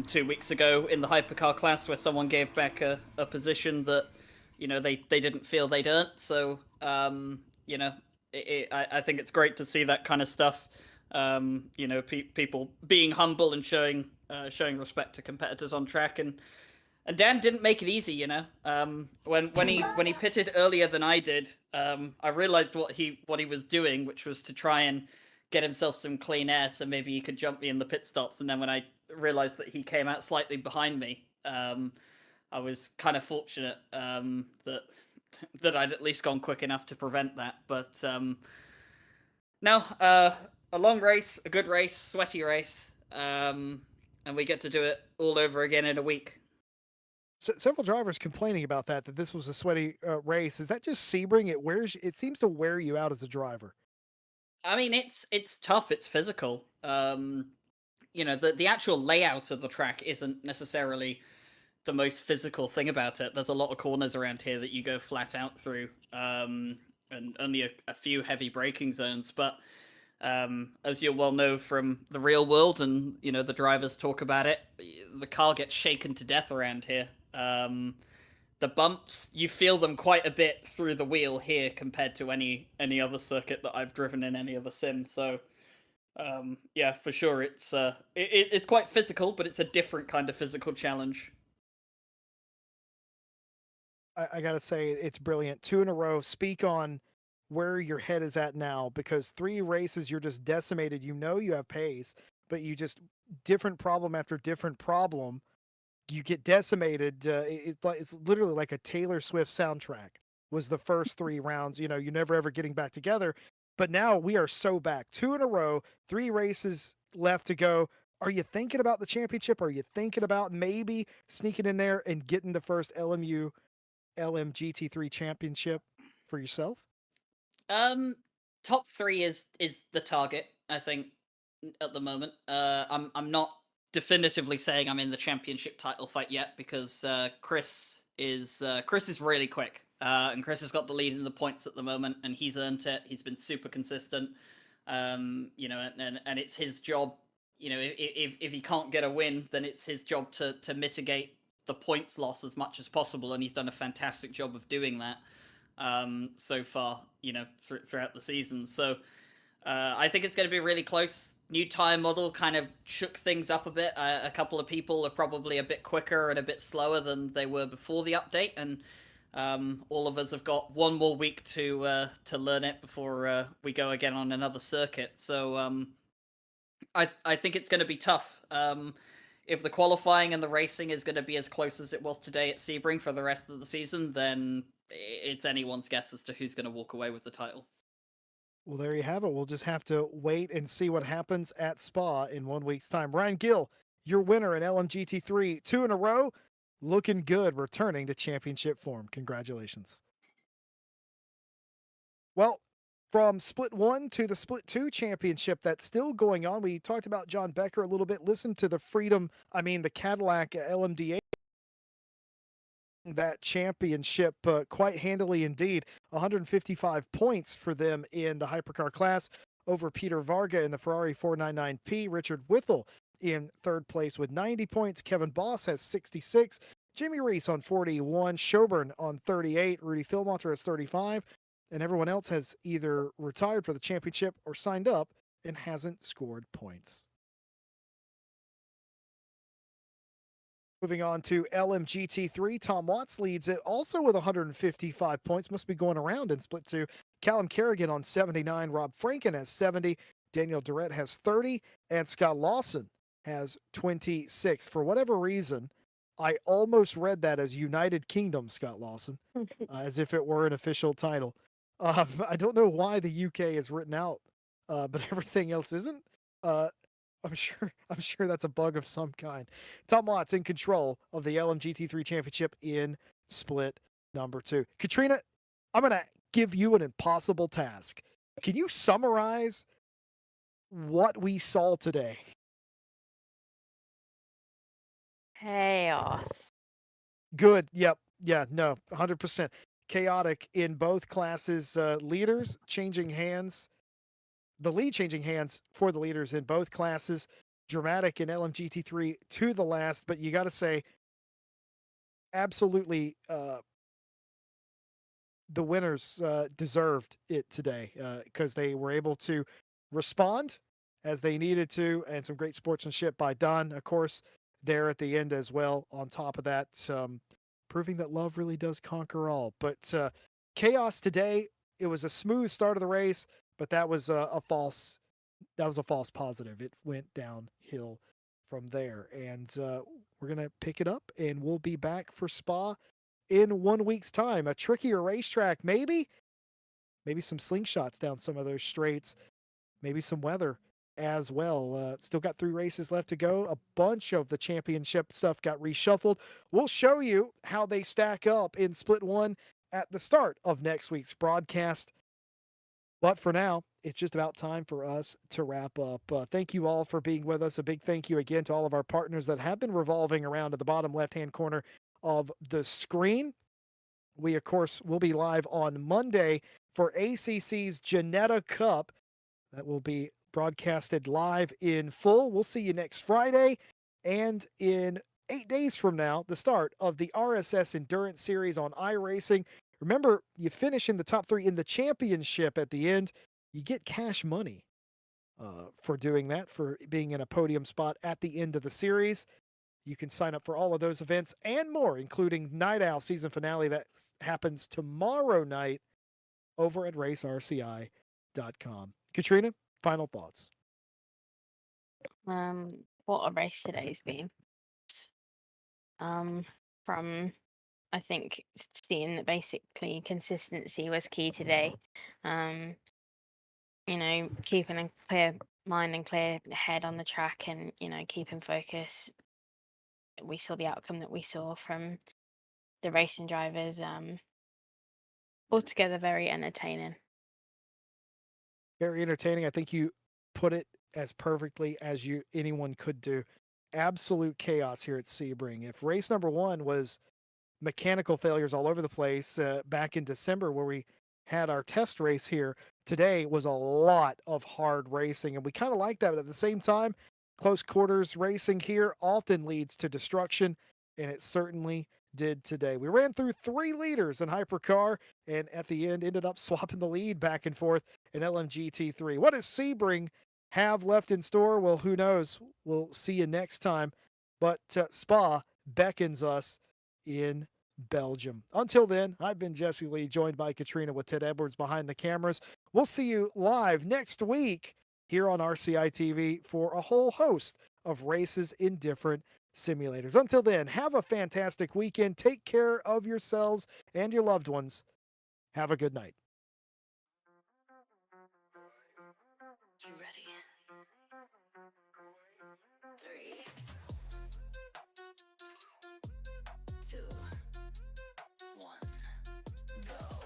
2 weeks ago in the hypercar class, where someone gave back a position that they didn't feel they'd earned. So I think it's great to see that kind of stuff. People being humble and showing respect to competitors on track, and Dan didn't make it easy. When he pitted earlier than I did, I realized what he was doing, which was to try and get himself some clean air, so maybe he could jump me in the pit stops. And then when I realized that he came out slightly behind me, I was kind of fortunate that I'd at least gone quick enough to prevent that. But no, a long race, a good race, sweaty race, and we get to do it all over again in a week. So, several drivers complaining about that this was a sweaty race. Is that just Sebring? It seems to wear you out as a driver. I mean, it's tough. It's physical. The actual layout of the track isn't necessarily the most physical thing about it. There's a lot of corners around here that you go flat out through, and only a few heavy braking zones. But as you'll well know from the real world, and the drivers talk about it, the car gets shaken to death around here. The bumps, you feel them quite a bit through the wheel here compared to any other circuit that I've driven in any other sim. So yeah, for sure, it's quite physical, but it's a different kind of physical challenge. I gotta say, it's brilliant. 2 in a row. Speak on where your head is at now, because 3 races you're just decimated. You have pace, but you just different problem after different problem. You get decimated. It's literally like a Taylor Swift soundtrack. Was the first 3 rounds. You never ever getting back together. But now we are so back. 2 in a row, 3 races left to go. Are you thinking about the championship? Are you thinking about maybe sneaking in there and getting the first LMU LMGT3 championship for yourself? Top 3 is the target, I think, at the moment. I'm not definitively saying I'm in the championship title fight yet, because Chris is really quick, and Chris has got the lead in the points at the moment, and he's earned it. He's been super consistent, and it's his job. If he can't get a win, then it's his job to mitigate the points loss as much as possible, and he's done a fantastic job of doing that so far, throughout the season. So I think it's going to be really close. New tire model kind of shook things up a bit. A couple of people are probably a bit quicker and a bit slower than they were before the update, and all of us have got one more week to learn it before we go again on another circuit. So I think it's going to be tough. If the qualifying and the racing is going to be as close as it was today at Sebring for the rest of the season, then it's anyone's guess as to who's going to walk away with the title. Well, there you have it. We'll just have to wait and see what happens at Spa in 1 week's time. Ryan Gill, your winner in LMGT3, 2 in a row, looking good, returning to championship form. Congratulations. Well, from Split 1 to the Split 2 championship that's still going on. We talked about John Becker a little bit. Listen to the Cadillac LMDA that championship quite handily indeed. 155 points for them in the Hypercar class over Peter Varga in the Ferrari 499P. Richard Whittle in third place with 90 points. Kevin Boss has 66. Jimmy Reese on 41. Schoburn on 38. Rudy Philmonter has 35. And everyone else has either retired for the championship or signed up and hasn't scored points. Moving on to LMGT3, Tom Watts leads it also with 155 points. Must be going around in Split 2. Callum Kerrigan on 79. Rob Franken has 70. Daniel Durrett has 30. And Scott Lawson has 26. For whatever reason, I almost read that as United Kingdom Scott Lawson, as if it were an official title. I don't know why the UK is written out, but everything else isn't. I'm sure that's a bug of some kind. Tom Watts in control of the LMGT3 championship in split number 2. Katrina, I'm going to give you an impossible task. Can you summarize what we saw today? Chaos. Good. Yep. Yeah, no, 100%. Chaotic in both classes. Leaders changing hands. The lead changing hands for the leaders in both classes. Dramatic in LMGT3 to the last, but you got to say, absolutely, the winners deserved it today because they were able to respond as they needed to, and some great sportsmanship by Don, of course, there at the end as well. On top of that, proving that love really does conquer all. But chaos today, it was a smooth start of the race, but that was a false positive. It went downhill from there. And we're going to pick it up, and we'll be back for Spa in 1 week's time. A trickier racetrack, maybe some slingshots down some of those straights, maybe some weather as well. Still got 3 races left to go. A bunch of the championship stuff got reshuffled. We'll show you how they stack up in Split 1 at the start of next week's broadcast. But for now, it's just about time for us to wrap up. Thank you all for being with us. A big thank you again to all of our partners that have been revolving around at the bottom left-hand corner of the screen. We, of course, will be live on Monday for ACC's Janetta Cup. That will be broadcasted live in full. We'll see you next Friday. And in 8 days from now, the start of the RSS Endurance Series on iRacing. Remember, you finish in the top 3 in the championship at the end. You get cash money for doing that, for being in a podium spot at the end of the series. You can sign up for all of those events and more, including Night Owl season finale that happens tomorrow night over at racerci.com. Katrina, final thoughts. What a race today's been. From I think seeing that basically consistency was key today. Keeping a clear mind and clear head on the track, and keeping focus. We saw the outcome that we saw from the racing drivers. Altogether very entertaining. Very entertaining. I think you put it as perfectly as anyone could do. Absolute chaos here at Sebring. If race number 1 was mechanical failures all over the place back in December, where we had our test race here, today was a lot of hard racing, and we kind of like that. But at the same time, close quarters racing here often leads to destruction, and it certainly did today. We ran through 3 leaders in Hypercar, and at the end ended up swapping the lead back and forth in LMG T3. What does Sebring have left in store? Well, who knows? We'll see you next time. But Spa beckons us in Belgium. Until then, I've been Jesse Lee, joined by Katrina with Ted Edwards behind the cameras. We'll see you live next week here on RCI TV for a whole host of races in different simulators. Until then, have a fantastic weekend. Take care of yourselves and your loved ones. Have a good night. You ready? 3, 2, 1, go.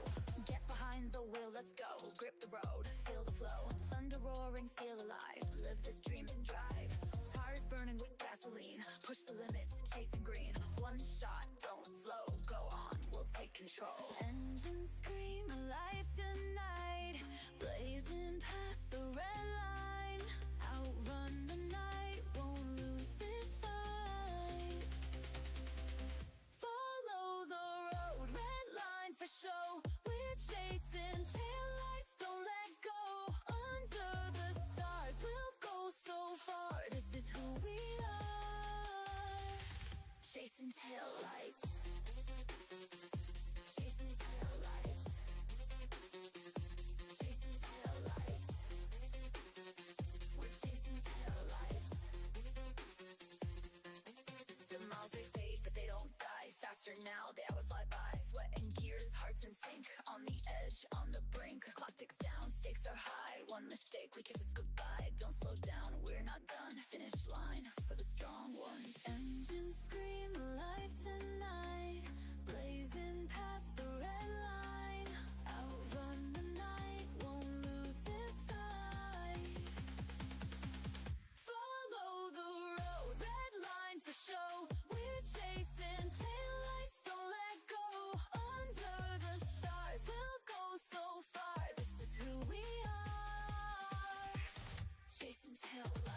Get behind the wheel, let's go. Grip the road, feel the flow. Thunder roaring, steel alive. Live this dream and drive. Tires burning with gasoline. Push the limits, chasing green. One shot, don't slow. Go on, we'll take control. Engines scream alive tonight. Blazing past the red line. Outrun the night, won't lose this fight. Follow the road, red line for show. We're chasing taillights, don't let go. Under the stars, we'll go so far. This is who we are. Chasing taillights. Chasing taillights. Chasing taillights. We're chasing taillights. The miles they fade, but they don't die. Faster now, the hours fly by. Sweat and gears, hearts in sync. On the edge, on the brink. Clock ticks down, stakes are high. One mistake, we kiss us goodbye. Don't slow down, we're not done. Finish line for the strong ones. Engines scream alive tonight. Blazing past the red line. Outrun the night, won't lose this fight. Follow the road, red line for show. We're chasing taillights, don't let go. Under the stars, we'll go so far. This is who we are. Chasing taillights.